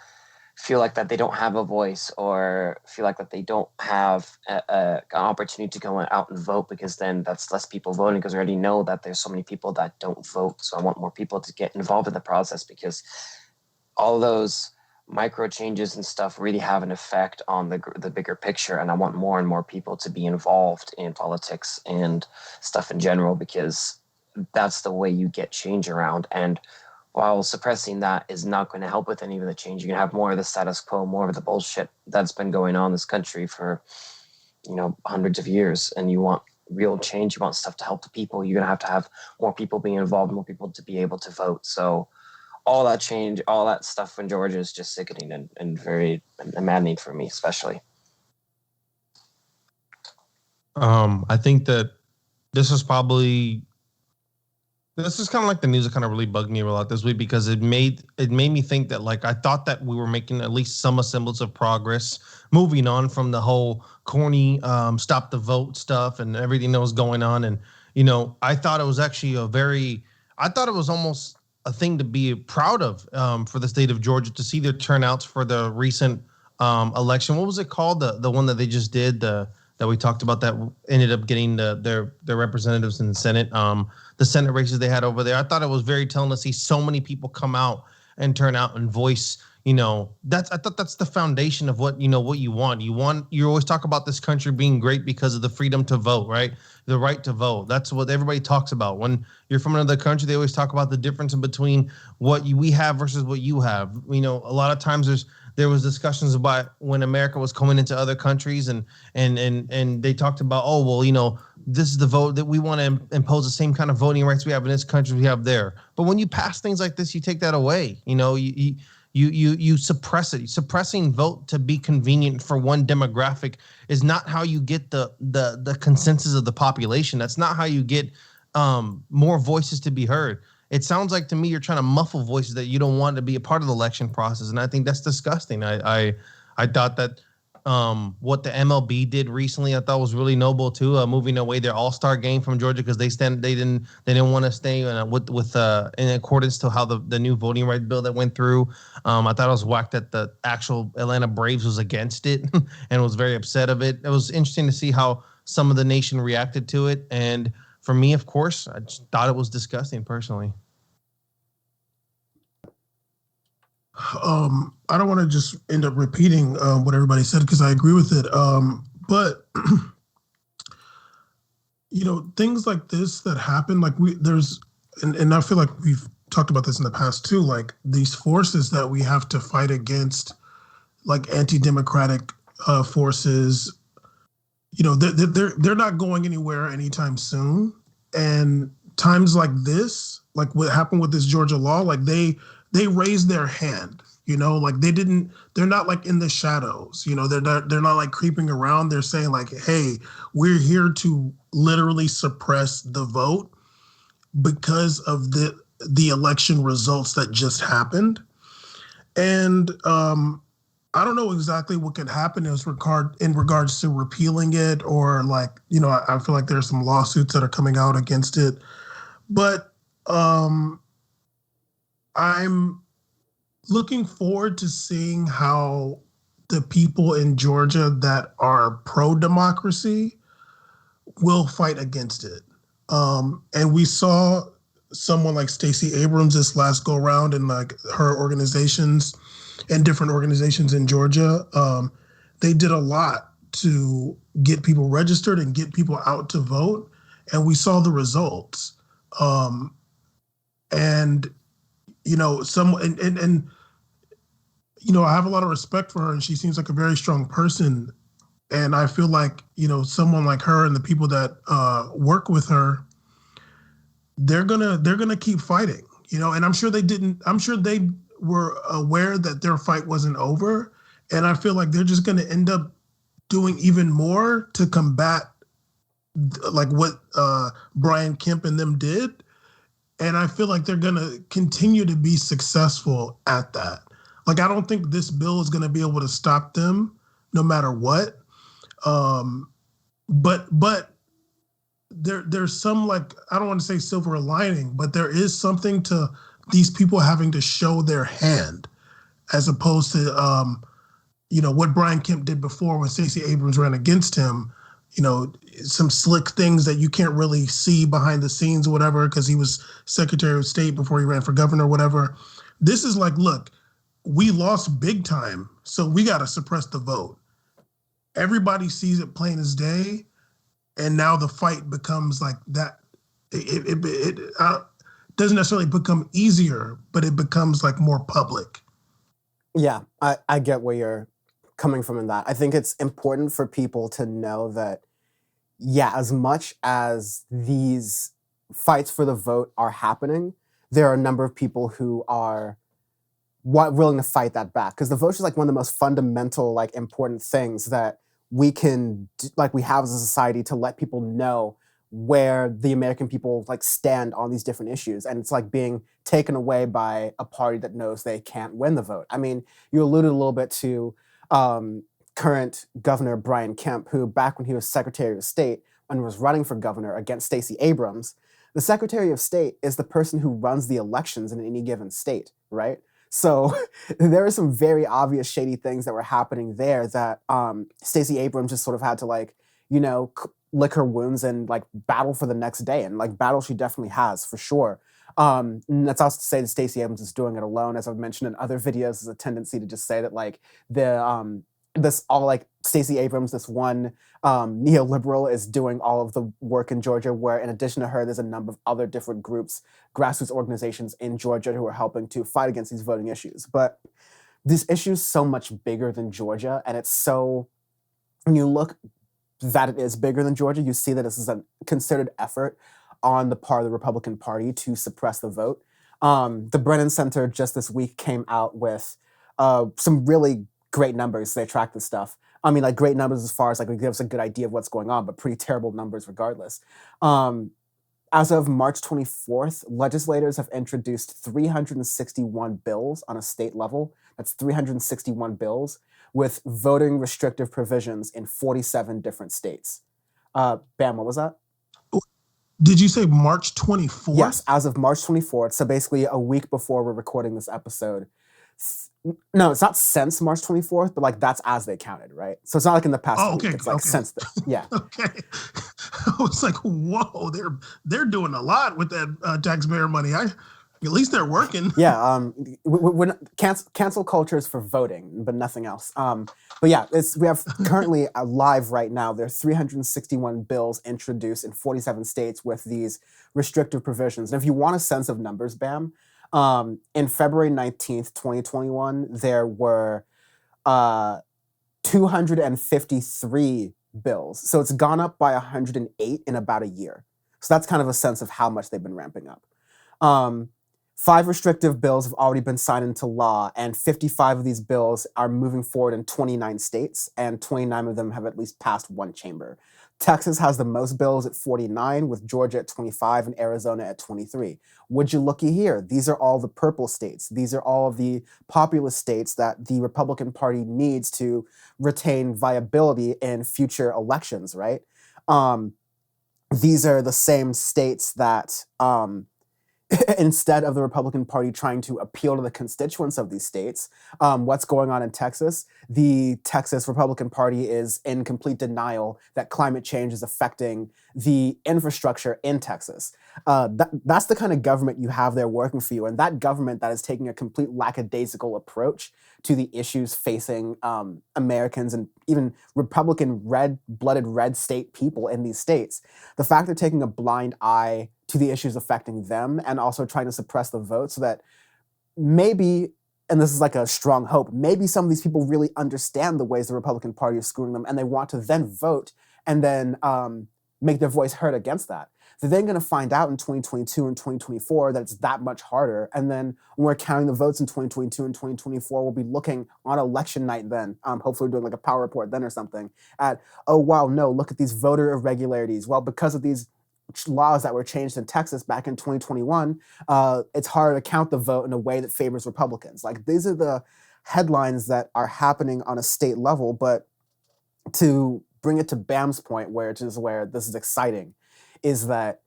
Speaker 3: feel like that they don't have a voice, or feel like that they don't have an opportunity to go out and vote, because then that's less people voting, because we already know that there's so many people that don't vote. So I want more people to get involved in the process, because all those micro changes and stuff really have an effect on the bigger picture. And I want more and more people to be involved in politics and stuff in general, because that's the way you get change around. And while suppressing that is not going to help with any of the change, you're going to have more of the status quo, more of the bullshit that's been going on in this country for, hundreds of years. And you want real change, you want stuff to help the people, you're going to have more people being involved, more people to be able to vote. So all that change, all that stuff in Georgia is just sickening and very maddening for me, especially.
Speaker 4: I think that this is kind of like the news that kind of really bugged me a lot this week, because it made me think that, like, I thought that we were making at least some semblance of progress, moving on from the whole corny stop the vote stuff and everything that was going on. And, I thought it was actually I thought it was almost a thing to be proud of for the state of Georgia, to see their turnouts for the recent election. What was it called? The one that they just did, that we talked about, that ended up getting their representatives in the Senate, the Senate races they had over there. I thought it was very telling to see so many people come out and turn out and voice. I thought that's the foundation of what you want. You always talk about this country being great because of the freedom to vote, right? The right to vote. That's what everybody talks about. When you're from another country, they always talk about the difference in between what we have versus what you have. A lot of times there was discussions about when America was coming into other countries, and they talked about, this is the vote that we want to impose the same kind of voting rights we have in this country we have there. But when you pass things like this, you take that away. You suppress it. Suppressing vote to be convenient for one demographic is not how you get the consensus of the population. That's not how you get more voices to be heard. It sounds like to me you're trying to muffle voices that you don't want to be a part of the election process, and I think that's disgusting. I thought that what the MLB did recently, I thought was really noble too. Moving away their All-Star game from Georgia because they didn't want to stay with in accordance to how the new voting rights bill that went through. I thought it was whacked that the actual Atlanta Braves was against it and was very upset of it. It was interesting to see how some of the nation reacted to it, and for me, of course, I just thought it was disgusting personally.
Speaker 2: I don't want to just end up repeating what everybody said, because I agree with it. But things like this that happen, like and I feel like we've talked about this in the past too, like these forces that we have to fight against, like anti-democratic forces, they're not going anywhere anytime soon. And times like this, like what happened with this Georgia law, like they raised their hand, like they're not like in the shadows, they're not like creeping around. They're saying like, hey, we're here to literally suppress the vote because of the election results that just happened. And I don't know exactly what could happen in regards to repealing it, or like, I feel like there's some lawsuits that are coming out against it, but I'm looking forward to seeing how the people in Georgia that are pro-democracy will fight against it. And we saw someone like Stacey Abrams this last go around, and like her organizations and different organizations in Georgia, they did a lot to get people registered and get people out to vote. And we saw the results. I have a lot of respect for her, and she seems like a very strong person. And I feel like, someone like her and the people that work with her, they're gonna keep fighting, and I'm sure they were aware that their fight wasn't over. And I feel like they're just gonna end up doing even more to combat like what Brian Kemp and them did. And I feel like they're going to continue to be successful at that. Like, I don't think this bill is going to be able to stop them no matter what. But there's some, like, I don't want to say silver lining, but there is something to these people having to show their hand as opposed to what Brian Kemp did before when Stacey Abrams ran against him. Some slick things that you can't really see behind the scenes or whatever, because he was Secretary of State before he ran for governor or whatever. This is like, look, we lost big time, so we got to suppress the vote. Everybody sees it plain as day, and now the fight becomes like that. It doesn't necessarily become easier, but it becomes like more public.
Speaker 1: Yeah, I get where you're coming from in that. I think it's important for people to know that, yeah, as much as these fights for the vote are happening, there are a number of people who are willing to fight that back, because the vote is like one of the most fundamental, like, important things that we can we have as a society to let people know where the American people like stand on these different issues, and it's like being taken away by a party that knows they can't win the vote. I mean, you alluded a little bit to current Governor Brian Kemp, who back when he was Secretary of State and was running for governor against Stacey Abrams, the Secretary of State is the person who runs the elections in any given state, right? So there are some very obvious shady things that were happening there that Stacey Abrams just sort of had to lick her wounds and like battle for the next day, and like battle she definitely has for sure. And that's also to say that Stacey Abrams is doing it alone. As I've mentioned in other videos, there's a tendency to just say that like Stacey Abrams, this one neoliberal, is doing all of the work in Georgia, where in addition to her, there's a number of other different groups, grassroots organizations in Georgia who are helping to fight against these voting issues. But this issue is so much bigger than Georgia, and when you look that it is bigger than Georgia, you see that this is a concerted effort on the part of the Republican Party to suppress the vote. The Brennan Center just this week came out with some really great numbers. They track this stuff. I mean, like, great numbers as far as like it gives a good idea of what's going on, but pretty terrible numbers regardless. As of March 24th, legislators have introduced 361 bills on a state level. That's 361 bills with voting restrictive provisions in 47 different states. Bam, what was that?
Speaker 2: Did you say March 24th?
Speaker 1: Yes, as of March 24th. So basically a week before we're recording this episode. No, it's not since March 24th, but like that's as they counted, right? So it's not like in the past week. It's like since then. Yeah.
Speaker 2: Okay. I was like, whoa, they're doing a lot with that taxpayer money. At least they're working.
Speaker 1: Yeah. Cancel culture is for voting, but nothing else. But yeah, we have currently live right now. There are 361 bills introduced in 47 states with these restrictive provisions. And if you want a sense of numbers, Bam, in February 19th, 2021, there were 253 bills. So it's gone up by 108 in about a year. So that's kind of a sense of how much they've been ramping up. 5 restrictive bills have already been signed into law, and 55 of these bills are moving forward in 29 states, and 29 of them have at least passed one chamber. Texas has the most bills at 49, with Georgia at 25 and Arizona at 23. Would you looky here? These are all the purple states. These are all of the populous states that the Republican Party needs to retain viability in future elections, right? These are the same states that instead of the Republican Party trying to appeal to the constituents of these states, what's going on in Texas? The Texas Republican Party is in complete denial that climate change is affecting the infrastructure in Texas. That's the kind of government you have there working for you, and that government that is taking a complete lackadaisical approach to the issues facing Americans and even Republican red-blooded red state people in these states. The fact they're taking a blind eye to the issues affecting them and also trying to suppress the vote so that maybe, and this is like a strong hope, maybe some of these people really understand the ways the Republican Party is screwing them and they want to then vote and then make their voice heard against that. They're then going to find out in 2022 and 2024 that it's that much harder. And then when we're counting the votes in 2022 and 2024, we'll be looking on election night then, hopefully doing like a power report then or something, at, oh, wow, no, look at these voter irregularities. Well, because of these laws that were changed in Texas back in 2021, it's hard to count the vote in a way that favors Republicans. Like, these are the headlines that are happening on a state level, but to bring it to Bam's point, where this is exciting, is that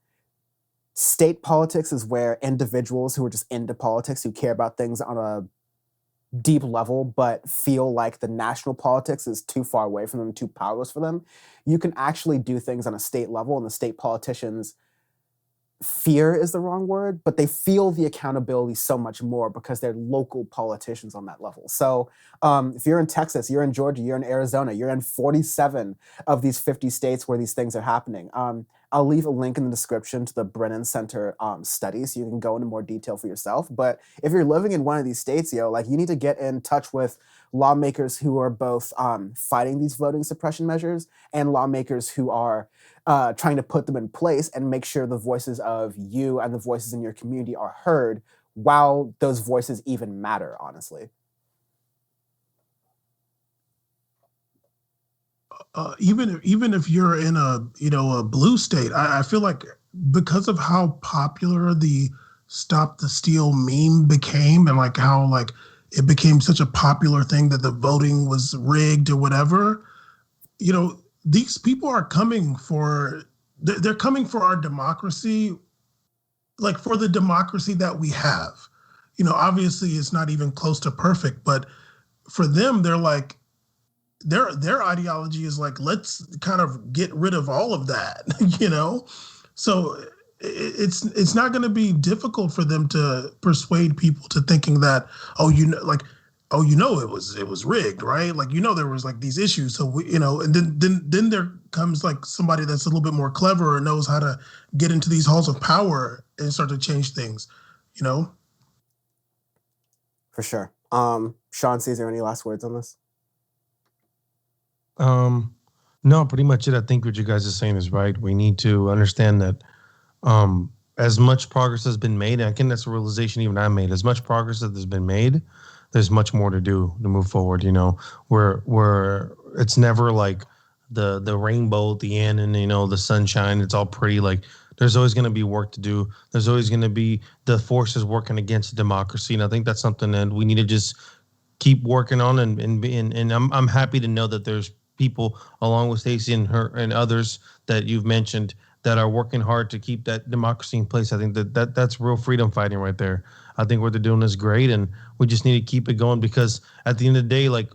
Speaker 1: state politics is where individuals who are just into politics, who care about things on a deep level, but feel like the national politics is too far away from them, too powerless for them, you can actually do things on a state level, and the state politicians fear is the wrong word, but they feel the accountability so much more because they're local politicians on that level. So if you're in Texas, you're in Georgia, you're in Arizona, you're in 47 of these 50 states where these things are happening. I'll leave a link in the description to the Brennan Center study so you can go into more detail for yourself. But if you're living in one of these states, like you need to get in touch with lawmakers who are both fighting these voting suppression measures and lawmakers who are trying to put them in place and make sure the voices of you and the voices in your community are heard while those voices even matter, honestly.
Speaker 2: Even if you're in a blue state, I feel like because of how popular the Stop the Steal meme became, and like how like it became such a popular thing that the voting was rigged or whatever, these people are coming for, they're coming for our democracy, like for the democracy that we have. Obviously it's not even close to perfect, but for them, they're like, their ideology is like, let's kind of get rid of all of that, So it's not going to be difficult for them to persuade people to thinking that, it was rigged, right? Like, there was like these issues. So and then there comes like somebody that's a little bit more clever and knows how to get into these halls of power and start to change things,
Speaker 1: For sure. Sean, Ceez, any last words on this?
Speaker 4: No, pretty much it. I think what you guys are saying is right. We need to understand that as much progress has been made, and I think that's a realization even I made, as much progress that has been made, there's much more to do to move forward. Where it's never like the rainbow at the end and the sunshine, it's all pretty. Like there's always going to be work to do. There's always going to be the forces working against democracy, and I think that's something that we need to just keep working on. And I'm happy to know that there's people along with Stacey and her and others that you've mentioned that are working hard to keep that democracy in place. I think that's real freedom fighting right there. I think what they're doing is great, and we just need to keep it going because at the end of the day, like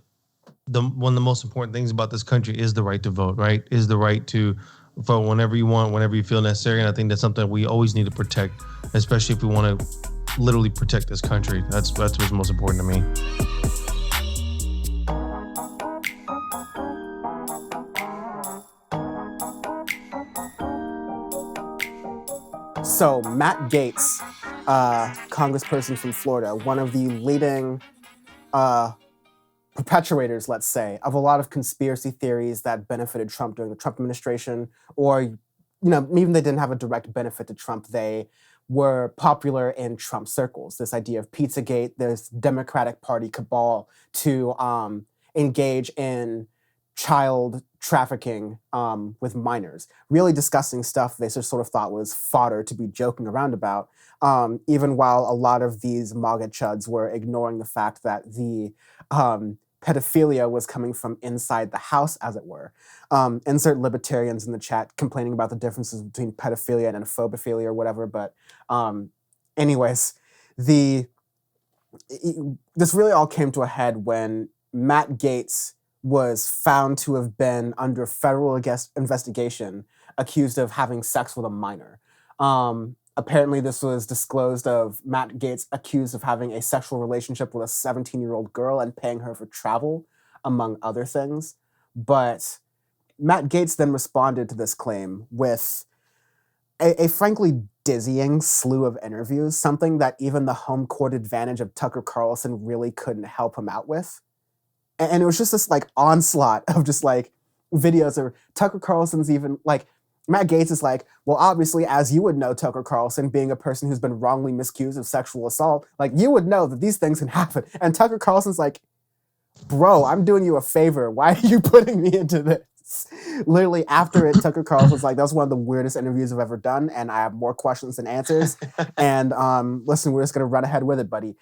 Speaker 4: one of the most important things about this country is the right to vote, right? Is the right to vote whenever you want, whenever you feel necessary. And I think that's something we always need to protect, especially if we want to literally protect this country. That's what's most important to me.
Speaker 1: So Matt Gaetz, congressperson from Florida, one of the leading perpetuators, let's say, of a lot of conspiracy theories that benefited Trump during the Trump administration, or, even they didn't have a direct benefit to Trump, they were popular in Trump circles. This idea of Pizzagate, this Democratic Party cabal to engage in child trafficking with minors. Really disgusting stuff they just sort of thought was fodder to be joking around about, even while a lot of these MAGA chuds were ignoring the fact that the pedophilia was coming from inside the house, as it were. Insert libertarians in the chat complaining about the differences between pedophilia and phobophilia or whatever, but anyways, this really all came to a head when Matt Gaetz was found to have been under federal investigation, accused of having sex with a minor. Apparently, this was disclosed of Matt Gaetz accused of having a sexual relationship with a 17-year-old girl and paying her for travel, among other things. But Matt Gaetz then responded to this claim with a frankly dizzying slew of interviews, something that even the home court advantage of Tucker Carlson really couldn't help him out with. And it was just this like onslaught of just like videos of Tucker Carlson's even like, Matt Gaetz is like, well, obviously, as you would know, Tucker Carlson, being a person who's been wrongly accused of sexual assault, like you would know that these things can happen. And Tucker Carlson's like, bro, I'm doing you a favor. Why are you putting me into this? Literally after it, Tucker Carlson's like, that was one of the weirdest interviews I've ever done. And I have more questions than answers. And listen, we're just going to run ahead with it, buddy.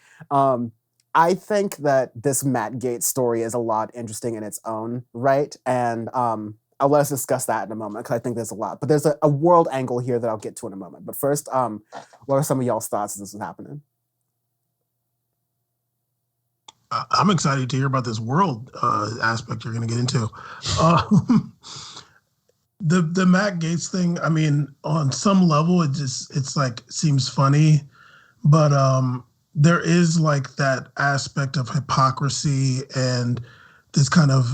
Speaker 1: I think that this Matt Gaetz story is a lot interesting in its own right. And I'll let us discuss that in a moment because I think there's a lot. But there's a world angle here that I'll get to in a moment. But first, what are some of y'all's thoughts as this is happening?
Speaker 2: I'm excited to hear about this world aspect you're going to get into. The Matt Gaetz thing, I mean, on some level, it's like seems funny, but there is like that aspect of hypocrisy and this kind of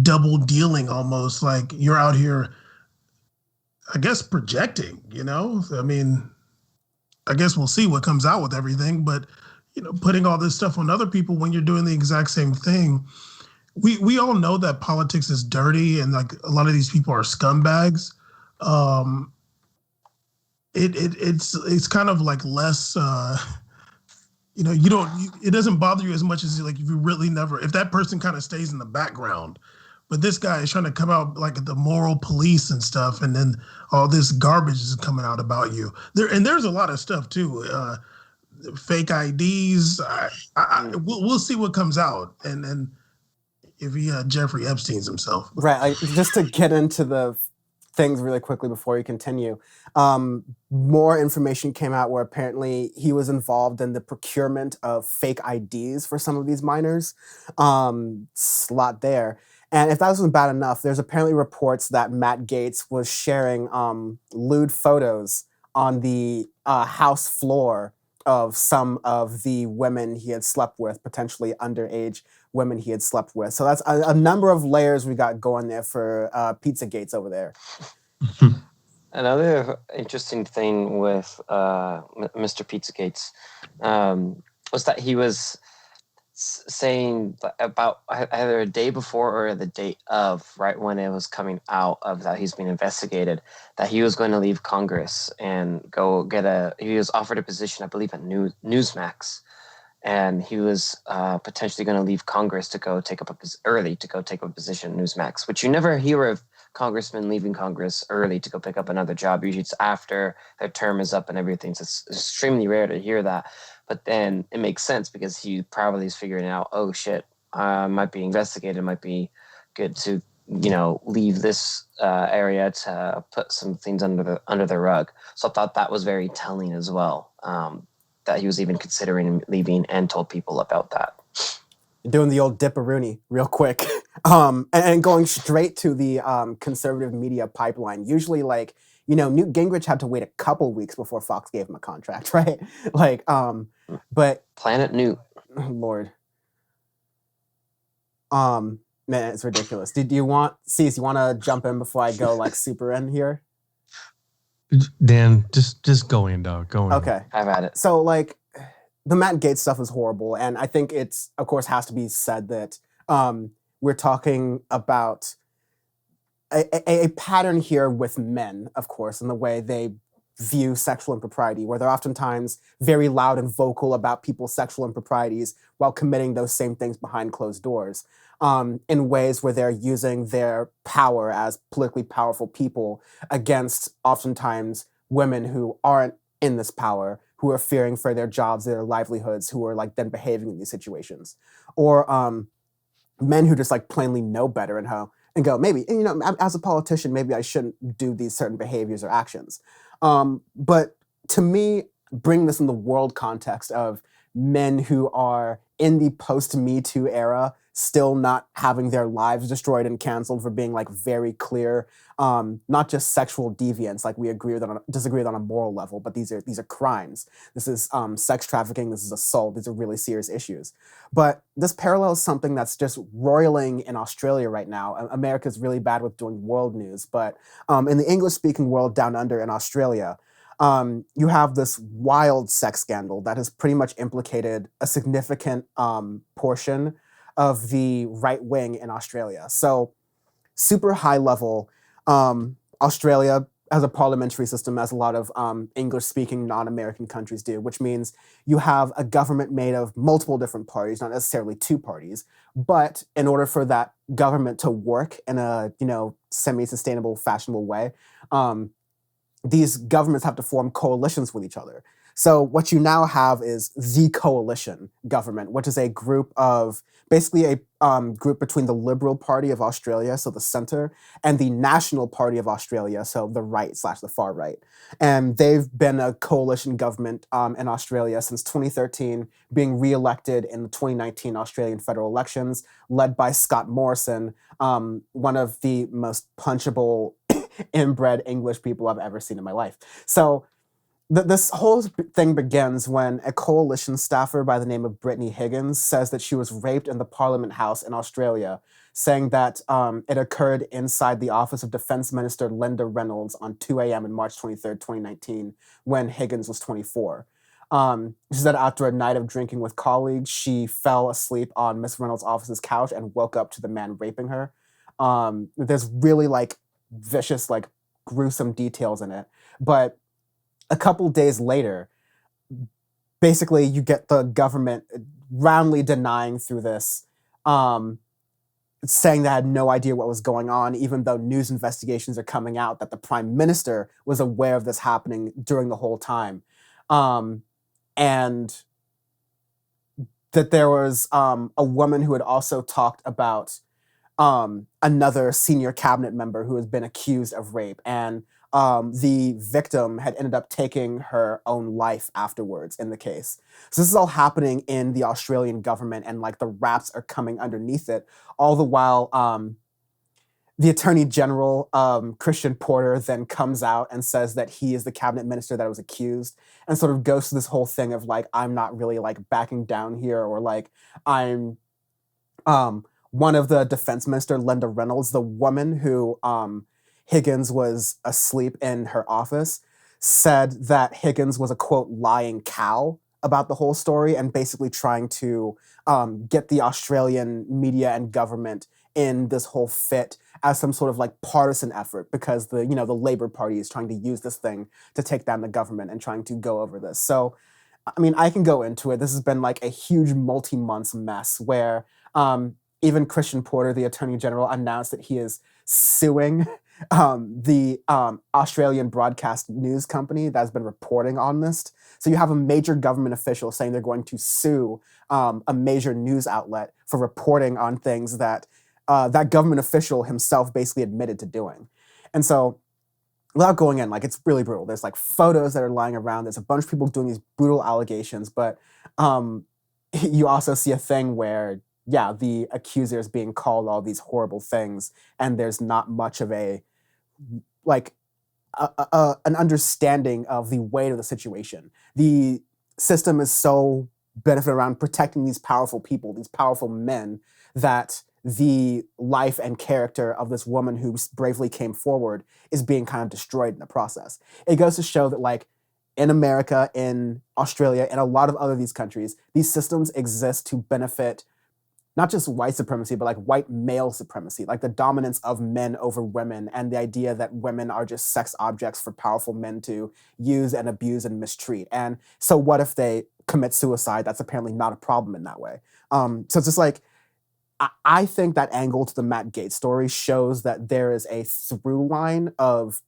Speaker 2: double dealing almost. Like you're out here, I guess, projecting. I mean, I guess we'll see what comes out with everything, but putting all this stuff on other people when you're doing the exact same thing. We all know that politics is dirty and like a lot of these people are scumbags. It's kind of like less, it doesn't bother you as much as like if you really if that person kind of stays in the background, but this guy is trying to come out like the moral police and stuff. And then all this garbage is coming out about you there's a lot of stuff too. Fake IDs. We'll see what comes out. And if he Jeffrey Epstein's himself.
Speaker 1: Right. Just to get into the things really quickly before you continue, more information came out where apparently he was involved in the procurement of fake IDs for some of these minors. Slot there. And if that wasn't bad enough, there's apparently reports that Matt Gaetz was sharing lewd photos on the House floor of some of the women he had slept with, potentially underage women he had slept with. So that's a number of layers we got going there for Pizza Gaetz over there.
Speaker 3: Another interesting thing with Mr. Pizza Gaetz was that he was saying about either a day before or the date of, right when it was coming out of that he's being investigated, that he was going to leave Congress and go he was offered a position, I believe, at Newsmax. And he was potentially going to leave Congress to go take up a position at Newsmax, which you never hear of congressmen leaving Congress early to go pick up another job. Usually it's after their term is up and everything. So it's extremely rare to hear that. But then it makes sense because he probably is figuring out, oh shit, I might be investigated. It might be good to, leave this area to put some things under the rug. So I thought that was very telling as well. That he was even considering leaving and told people about that.
Speaker 1: Doing the old dipperoonie real quick. And going straight to the conservative media pipeline. Usually Newt Gingrich had to wait a couple weeks before Fox gave him a contract, right? But
Speaker 3: Planet Newt.
Speaker 1: Lord. Man, it's ridiculous. Ceez, you want to jump in before I go super in here?
Speaker 4: Dan, just go in, dog. Go in.
Speaker 1: Okay.
Speaker 3: I've had it.
Speaker 1: So the Matt Gaetz stuff is horrible. And I think it's, of course, has to be said that we're talking about a pattern here with men, of course, in the way they view sexual impropriety, where they're oftentimes very loud and vocal about people's sexual improprieties while committing those same things behind closed doors, in ways where they're using their power as politically powerful people against oftentimes women who aren't in this power, who are fearing for their jobs, their livelihoods, who are then behaving in these situations. Or men who just plainly know better and go, maybe, as a politician, maybe I shouldn't do these certain behaviors or actions. But to me, bring this in the world context of men who are in the post-Me Too era, still not having their lives destroyed and canceled for being very clear, not just sexual deviance, we disagree with on a moral level, but these are crimes. This is sex trafficking, this is assault, these are really serious issues. But this parallels something that's just roiling in Australia right now. America's really bad with doing world news, but in the English-speaking world down under in Australia, you have this wild sex scandal that has pretty much implicated a significant portion of the right wing in Australia. So super high level, Australia has a parliamentary system, as a lot of English-speaking non-American countries do, which means you have a government made of multiple different parties, not necessarily two parties. But in order for that government to work in a semi-sustainable, fashionable way, these governments have to form coalitions with each other. So what you now have is the coalition government, which is a group of basically a group between the Liberal Party of Australia, so the center, and the National Party of Australia, so the right/the far right. And they've been a coalition government in Australia since 2013, being re-elected in the 2019 Australian federal elections, led by Scott Morrison, one of the most punchable, inbred English people I've ever seen in my life. So this whole thing begins when a coalition staffer by the name of Brittany Higgins says that she was raped in the Parliament House in Australia, saying that it occurred inside the office of Defense Minister Linda Reynolds on 2 a.m. on March 23rd, 2019, when Higgins was 24. She said after a night of drinking with colleagues, she fell asleep on Miss Reynolds' office's couch and woke up to the man raping her. There's really vicious, gruesome details in it. But a couple days later, basically you get the government roundly denying through this, saying they had no idea what was going on, even though news investigations are coming out that the prime minister was aware of this happening during the whole time. And that there was a woman who had also talked about another senior cabinet member who has been accused of rape. And the victim had ended up taking her own life afterwards in the case. So this is all happening in the Australian government, and the raps are coming underneath it, all the while the Attorney General, Christian Porter, then comes out and says that he is the cabinet minister that was accused, and sort of goes to this whole thing of I'm not really backing down here, or I'm one of the defense minister, Linda Reynolds, the woman who Higgins was asleep in her office, said that Higgins was a, quote, lying cow about the whole story, and basically trying to get the Australian media and government in this whole fit as some sort of partisan effort, because the Labour Party is trying to use this thing to take down the government and trying to go over this. So, I mean, I can go into it. This has been a huge multi-months mess where even Christian Porter, the Attorney General, announced that he is suing the Australian broadcast news company that's been reporting on this. So you have a major government official saying they're going to sue a major news outlet for reporting on things that that government official himself basically admitted to doing. And so, without going in, it's really brutal. There's photos that are lying around. There's a bunch of people doing these brutal allegations, but you also see a thing where, yeah, the accuser is being called all these horrible things, and there's not much of an understanding of the weight of the situation. The system is so benefited around protecting these powerful people, these powerful men, that the life and character of this woman who bravely came forward is being kind of destroyed in the process. It goes to show that in America, in Australia, and a lot of other these countries, these systems exist to benefit not just white supremacy, but white male supremacy, the dominance of men over women, and the idea that women are just sex objects for powerful men to use and abuse and mistreat. And so what if they commit suicide? That's apparently not a problem in that way. So it's just I think that angle to the Matt Gaetz story shows that there is a through line of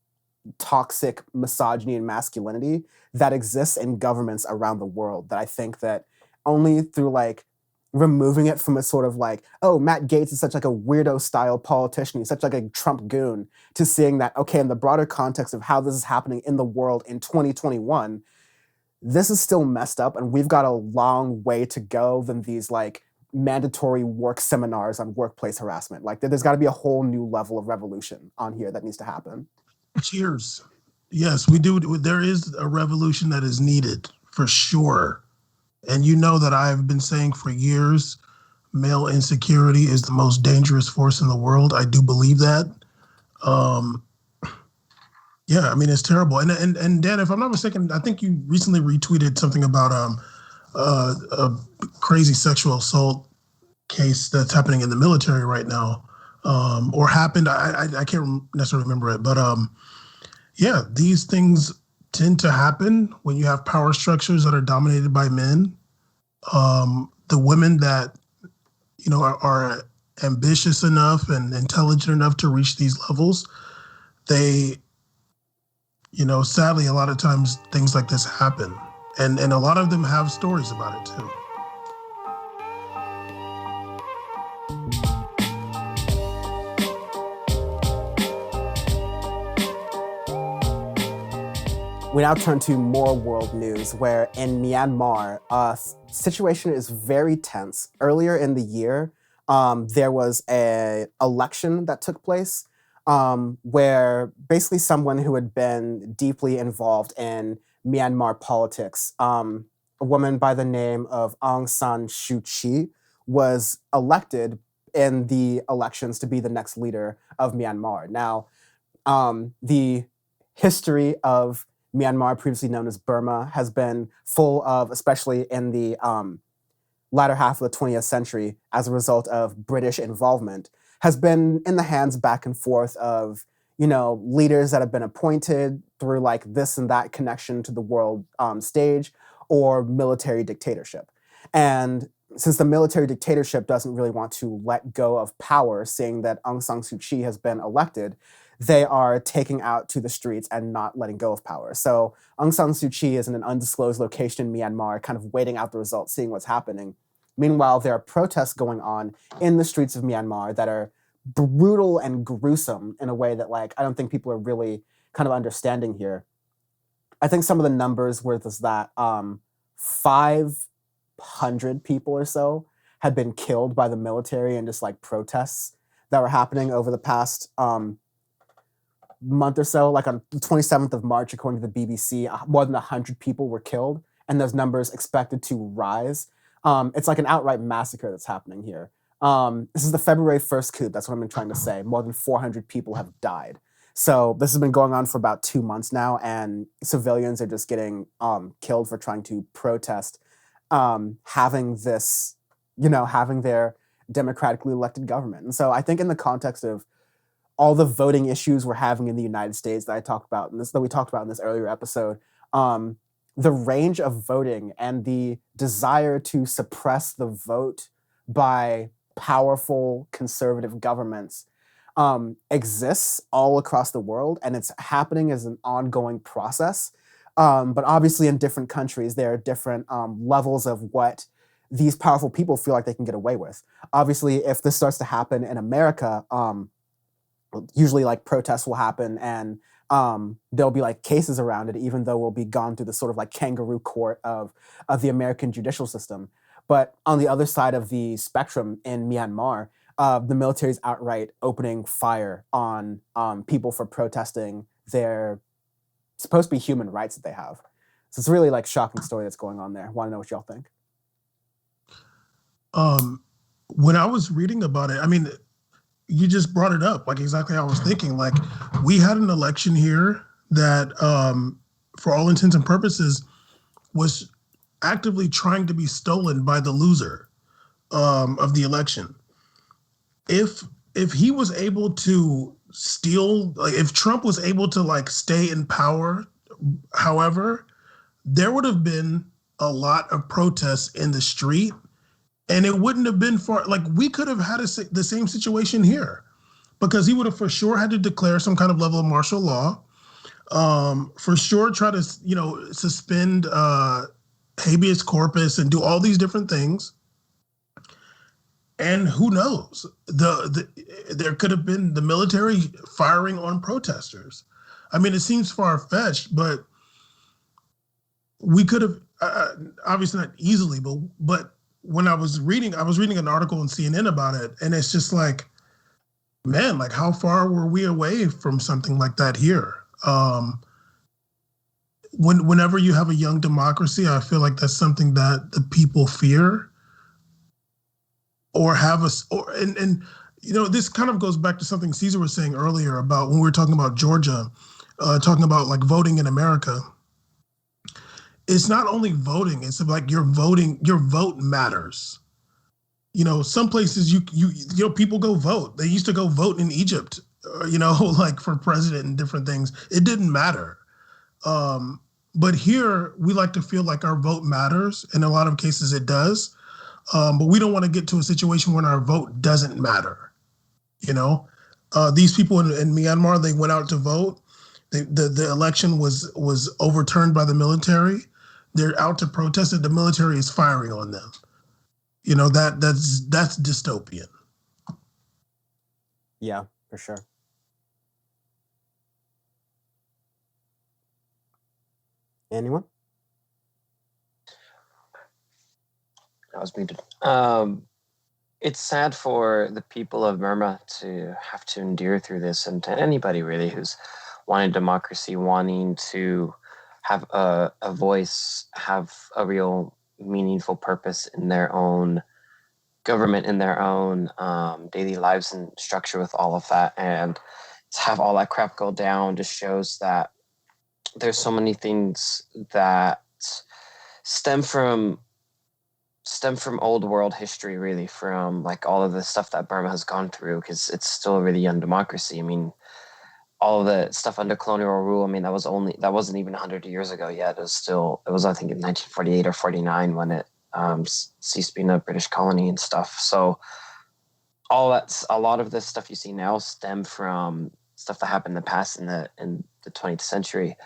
Speaker 1: toxic misogyny and masculinity that exists in governments around the world, that I think that only through removing it from a sort of oh, Matt Gaetz is such a weirdo style politician, he's such a Trump goon, to seeing that, okay, in the broader context of how this is happening in the world in 2021, this is still messed up, and we've got a long way to go than these mandatory work seminars on workplace harassment. There's got to be a whole new level of revolution on here that needs to happen.
Speaker 2: Cheers. Yes, we do. There is a revolution that is needed for sure. And you know that I've been saying for years, male insecurity is the most dangerous force in the world. I do believe that. Yeah, I mean, it's terrible. And Dan, if I'm not mistaken, I think you recently retweeted something about a crazy sexual assault case that's happening in the military right now, or happened. I can't necessarily remember it, but yeah, these things tend to happen when you have power structures that are dominated by men. The women that are ambitious enough and intelligent enough to reach these levels, they, sadly, a lot of times things like this happen. And a lot of them have stories about it too.
Speaker 1: We now turn to more world news, where in Myanmar, situation is very tense. Earlier in the year, there was an election that took place where basically someone who had been deeply involved in Myanmar politics, a woman by the name of Aung San Suu Kyi, was elected in the elections to be the next leader of Myanmar. Now, the history of Myanmar, previously known as Burma, has been full of, especially in the latter half of the 20th century, as a result of British involvement, has been in the hands back and forth of, leaders that have been appointed through like this and that connection to the world stage, or military dictatorship. And since the military dictatorship doesn't really want to let go of power, seeing that Aung San Suu Kyi has been elected, they are taking out to the streets and not letting go of power. So Aung San Suu Kyi is in an undisclosed location in Myanmar, kind of waiting out the results, seeing what's happening. Meanwhile, there are protests going on in the streets of Myanmar that are brutal and gruesome in a way that, like, I don't think people are really kind of understanding here. I think some of the numbers were that 500 people or so had been killed by the military in just like protests that were happening over the past month or so. Like on the 27th of March, according to the BBC, more than 100 people were killed, and those numbers expected to rise. It's like an outright massacre that's happening here. This is the February 1st coup. That's what I've been trying to say. More than 400 people have died. So this has been going on for about 2 months now, and civilians are just getting killed for trying to protest having this, having their democratically elected government. And so I think in the context of all the voting issues we're having in the United States that we talked about in this earlier episode, the range of voting and the desire to suppress the vote by powerful conservative governments exists all across the world, and it's happening as an ongoing process. But obviously in different countries, there are different levels of what these powerful people feel like they can get away with. Obviously, if this starts to happen in America, usually like protests will happen, and there'll be like cases around it, even though we'll be gone through the sort of like kangaroo court of the American judicial system. But on the other side of the spectrum in Myanmar, the military is outright opening fire on people for protesting their supposed to be human rights that they have. So it's a really like shocking story that's going on there. Want to know what y'all think?
Speaker 2: When I was reading about it, I mean, you just brought it up, like exactly how I was thinking. Like, we had an election here that, for all intents and purposes, was actively trying to be stolen by the loser of the election. If he was able to steal, like if Trump was able to like stay in power, however, there would have been a lot of protests in the street. And it wouldn't have been far, like we could have had the same situation here, because he would have for sure had to declare some kind of level of martial law, for sure try to, suspend habeas corpus and do all these different things. And who knows, there could have been the military firing on protesters. I mean, it seems far-fetched, but we could have, obviously not easily, but when I was reading an article on CNN about it, and it's just like, man, like how far were we away from something like that here? Whenever you have a young democracy, I feel like that's something that the people fear, or have us, and this kind of goes back to something Ceez was saying earlier about when we were talking about Georgia, talking about like voting in America. It's not only voting, it's like your vote matters. Some places people go vote. They used to go vote in Egypt, like for president and different things. It didn't matter. But here we like to feel like our vote matters. In a lot of cases it does. But we don't want to get to a situation when our vote doesn't matter. These people in Myanmar, they went out to vote. The election was overturned by the military. they're out to protest and the military is firing on them. You know, that's dystopian.
Speaker 1: Yeah, for sure. Anyone?
Speaker 3: I was muted. It's sad for the people of Burma to have to endure through this, and to anybody really who's wanting democracy, wanting to have a voice, have a real meaningful purpose in their own government, in their own daily lives and structure with all of that. And to have all that crap go down just shows that there's so many things that stem from old world history, really, from like all of the stuff that Burma has gone through, because it's still a really young democracy. I mean, all of the stuff under colonial rule, I mean, that wasn't even 100 years ago yet. It was I think in 1948 or 49 when it ceased being a British colony and stuff. So a lot of this stuff you see now stem from stuff that happened in the past in the 20th century.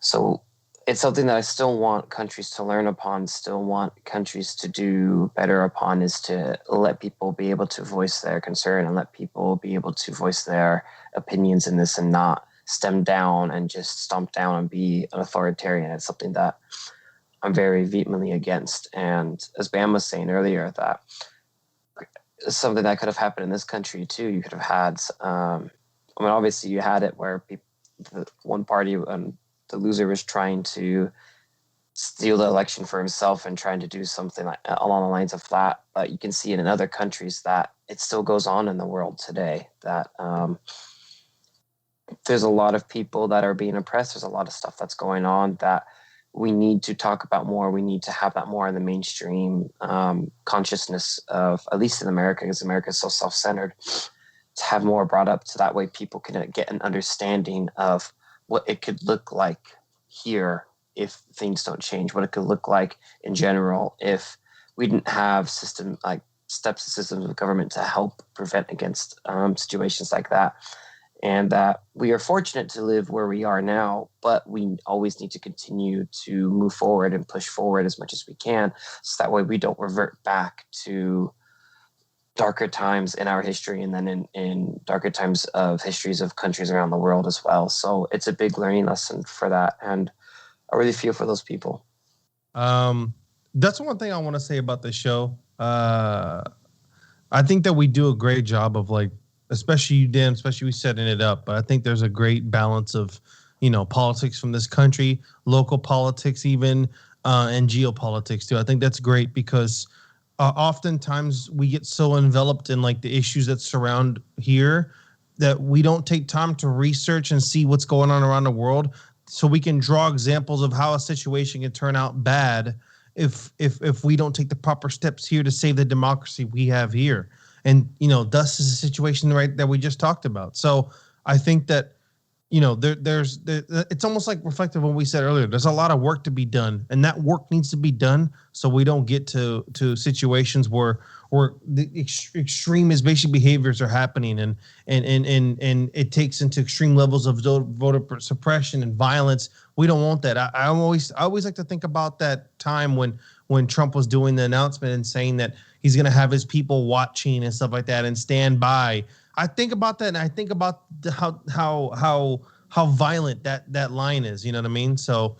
Speaker 3: So it's something that I still want countries to learn upon, still want countries to do better upon, is to let people be able to voice their concern and let people be able to voice their opinions in this and not stem down and just stomp down and be an authoritarian. It's something that I'm very vehemently against. And as Bam was saying earlier, that something that could have happened in this country too. You could have had, obviously you had it where the one party and the loser was trying to steal the election for himself and trying to do something along the lines of that. But you can see it in other countries that it still goes on in the world today, that there's a lot of people that are being oppressed. There's a lot of stuff that's going on that we need to talk about more. We need to have that more in the mainstream consciousness of, at least in America, because America is so self-centered, to have more brought up, so that way people can get an understanding of what it could look like here if things don't change, what it could look like in general if we didn't have steps and systems of government to help prevent against situations like that. And that we are fortunate to live where we are now, but we always need to continue to move forward and push forward as much as we can, so that way we don't revert back to darker times in our history, and then in darker times of histories of countries around the world as well. So it's a big learning lesson for that, and I really feel for those people.
Speaker 4: That's one thing I want to say about the show. I think that we do a great job of, like, especially you, Dan, especially we setting it up, but I think there's a great balance of, politics from this country, local politics even, and geopolitics too. I think that's great because oftentimes we get so enveloped in like the issues that surround here that we don't take time to research and see what's going on around the world, so we can draw examples of how a situation can turn out bad if we don't take the proper steps here to save the democracy we have here. And, thus is a situation right that we just talked about. So I think that, it's almost like reflective of what we said earlier. There's a lot of work to be done, and that work needs to be done so we don't get to situations where the extremist basic behaviors are happening and it takes into extreme levels of voter suppression and violence. We don't want that. I always like to think about that time when Trump was doing the announcement and saying that he's going to have his people watching and stuff like that and stand by. I think about that, and I think about how violent that line is. You know what I mean? So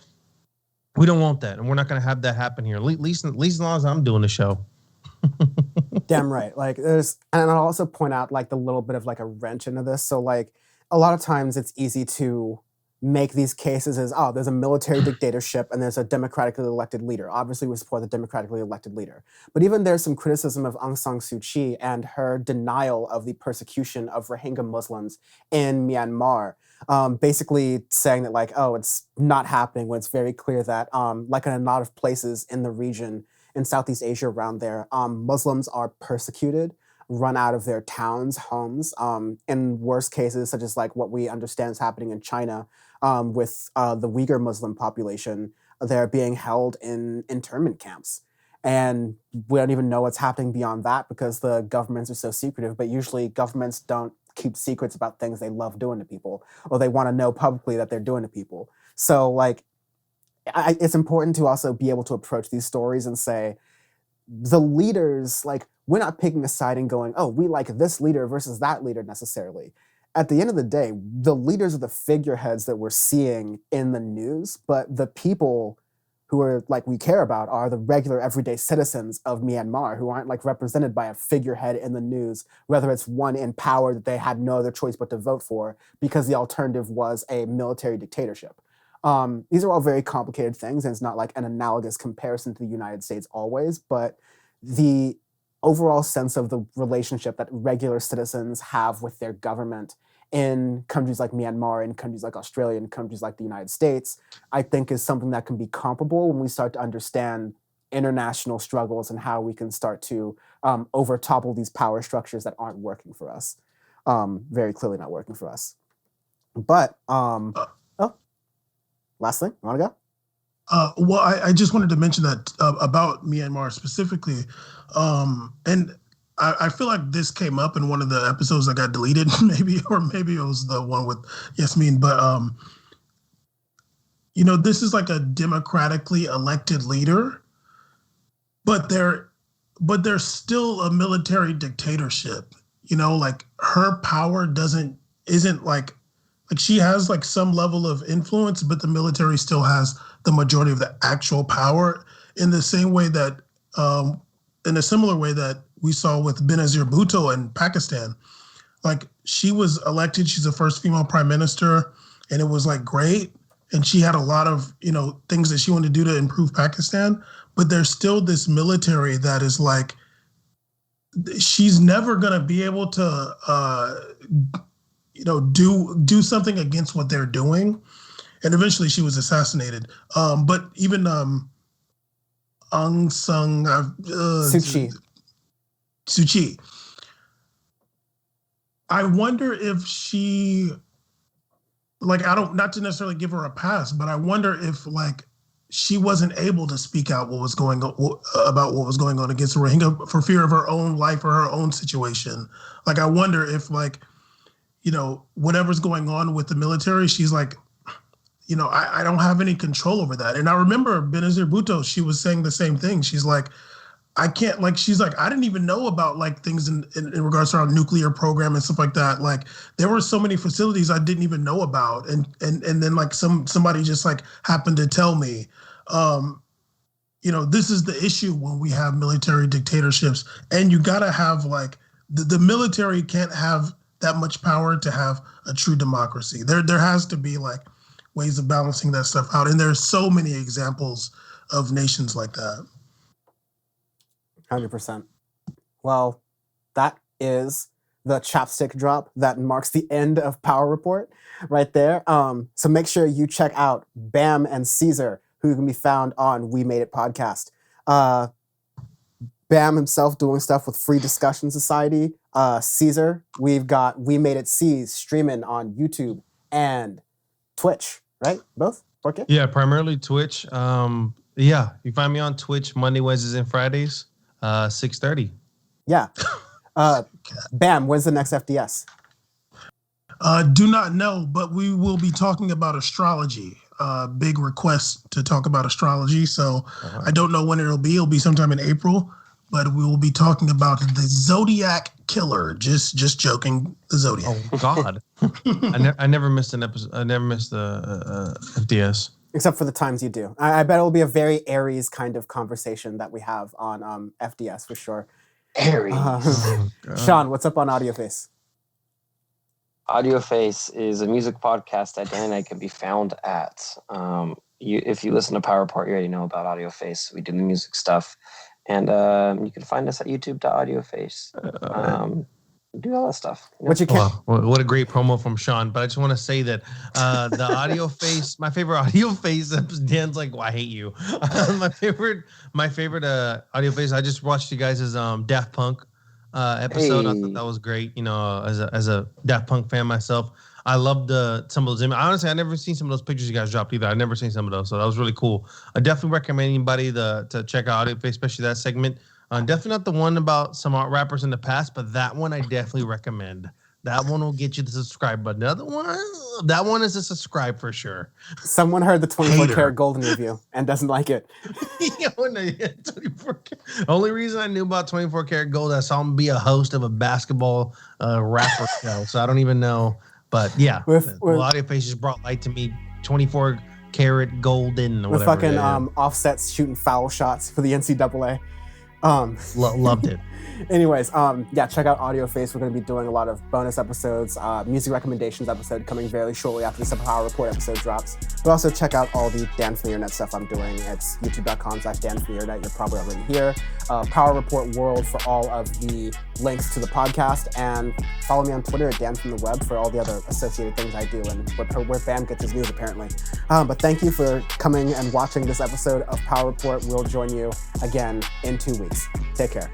Speaker 4: we don't want that, and we're not going to have that happen here. At least as long as I'm doing the show.
Speaker 1: Damn right. Like and I'll also point out like the little bit of like a wrench into this. So like a lot of times it's easy to make these cases as, there's a military dictatorship and there's a democratically elected leader. Obviously, we support the democratically elected leader. But even there's some criticism of Aung San Suu Kyi and her denial of the persecution of Rohingya Muslims in Myanmar, basically saying that like, it's not happening, when it's very clear that like in a lot of places in the region in Southeast Asia around there, Muslims are persecuted, run out of their towns, homes, in worst cases, such as like what we understand is happening in China, with the Uyghur Muslim population. They're being held in internment camps. And we don't even know what's happening beyond that because the governments are so secretive. But usually governments don't keep secrets about things they love doing to people, or they want to know publicly that they're doing to people. So like, it's important to also be able to approach these stories and say, the leaders, like, we're not picking a side and going, oh, we like this leader versus that leader necessarily. At the end of the day, the leaders are the figureheads that we're seeing in the news, but the people who are like we care about are the regular everyday citizens of Myanmar who aren't like represented by a figurehead in the news, whether it's one in power that they had no other choice but to vote for because the alternative was a military dictatorship. These are all very complicated things, and it's not like an analogous comparison to the United States always, but the overall sense of the relationship that regular citizens have with their government in countries like Myanmar, in countries like Australia, in countries like the United States, I think is something that can be comparable when we start to understand international struggles and how we can start to overtopple these power structures that aren't working for us. Very clearly not working for us. But, last thing, you want to go?
Speaker 2: Well, I just wanted to mention that about Myanmar specifically. And I feel like this came up in one of the episodes that got deleted, maybe it was the one with Yasmin. But, this is like a democratically elected leader, but they're still a military dictatorship. Like her power isn't like she has like some level of influence, but the military still has the majority of the actual power in the same way that, in a similar way that we saw with Benazir Bhutto in Pakistan. Like she was elected, she's the first female prime minister, and it was like great. And she had a lot of, things that she wanted to do to improve Pakistan, but there's still this military that is like, she's never going to be able to, do something against what they're doing. And eventually she was assassinated. But even Aung San Suu Kyi. I wonder if she, like, not to necessarily give her a pass, but I wonder if like she wasn't able to speak out about what was going on against the Rohingya for fear of her own life or her own situation. Like, I wonder if like, whatever's going on with the military, she's like, I don't have any control over that. And I remember Benazir Bhutto, she was saying the same thing. She's like, I can't, like, she's like, I didn't even know about like things in regards to our nuclear program and stuff like that. Like there were so many facilities I didn't even know about. And then like somebody just like happened to tell me, this is the issue when we have military dictatorships, and you gotta have like, the military can't have that much power to have a true democracy. There has to be like ways of balancing that stuff out. And there's so many examples of nations like that.
Speaker 1: 100%. Well, that is the chapstick drop that marks the end of Power Report right there. So make sure you check out Bam and Caesar, who can be found on We Made It podcast. Bam himself doing stuff with Free Discussion Society. Caesar, we've got We Made It Ceez streaming on YouTube and Twitch, right? Both? Okay.
Speaker 4: Yeah, primarily Twitch. Yeah, you find me on Twitch Monday, Wednesdays, and Fridays, 6:30.
Speaker 1: Yeah. Bam, when's the next FDS?
Speaker 2: Do not know, but we will be talking about astrology. Big request to talk about astrology. So I don't know when it'll be. It'll be sometime in April, but we will be talking about the Zodiac Killer. Just joking. The Zodiac.
Speaker 4: Oh God. I never missed an episode. I never missed a FDS.
Speaker 1: Except for the times you do. I bet it'll be a very Aries kind of conversation that we have on FDS for sure.
Speaker 3: Aries.
Speaker 1: Sean, what's up on AudioFace?
Speaker 3: AudioFace is a music podcast that Dan and I can be found at. If you listen to Power Report, you already know about AudioFace. We do the music stuff. And you can find us at youtube.audioface. Do all that stuff.
Speaker 1: What you can.
Speaker 4: Well, what a great promo from Sean. But I just want to say that the AudioFace, my favorite AudioFace, Dan's like, well, I hate you. my favorite AudioFace, I just watched you guys' Daft Punk episode. I thought that was great. As a Daft Punk fan myself, I loved some of those images. Honestly, I never seen some of those pictures you guys dropped either. I've never seen some of those, so that was really cool. I definitely recommend anybody to check out AudioFace, especially that segment. Definitely not the one about some art rappers in the past, but that one I definitely recommend That one will get you the subscribe button. The other one, that one is a subscribe for sure.
Speaker 1: Someone heard the 24 karat golden review and doesn't like it.
Speaker 4: Only reason I knew about 24 karat gold, I saw him be a host of a basketball rapper show. So I don't even know. But yeah, Audio Face just brought light to me. 24 karat golden.
Speaker 1: With fucking Offset's shooting foul shots for the NCAA.
Speaker 4: Loved it.
Speaker 1: Anyways, yeah, check out Audio Face. We're going to be doing a lot of bonus episodes, music recommendations episode coming very shortly after this Power Report episode drops. But also check out all the Dan from the Internet stuff I'm doing. It's youtube.com/Dan from the Internet. You're probably already here. Power Report World for all of the links to the podcast, and follow me on Twitter at Dan from the Web for all the other associated things I do and where Bam gets his news apparently. But thank you for coming and watching this episode of Power Report. We'll join you again in 2 weeks. Take care.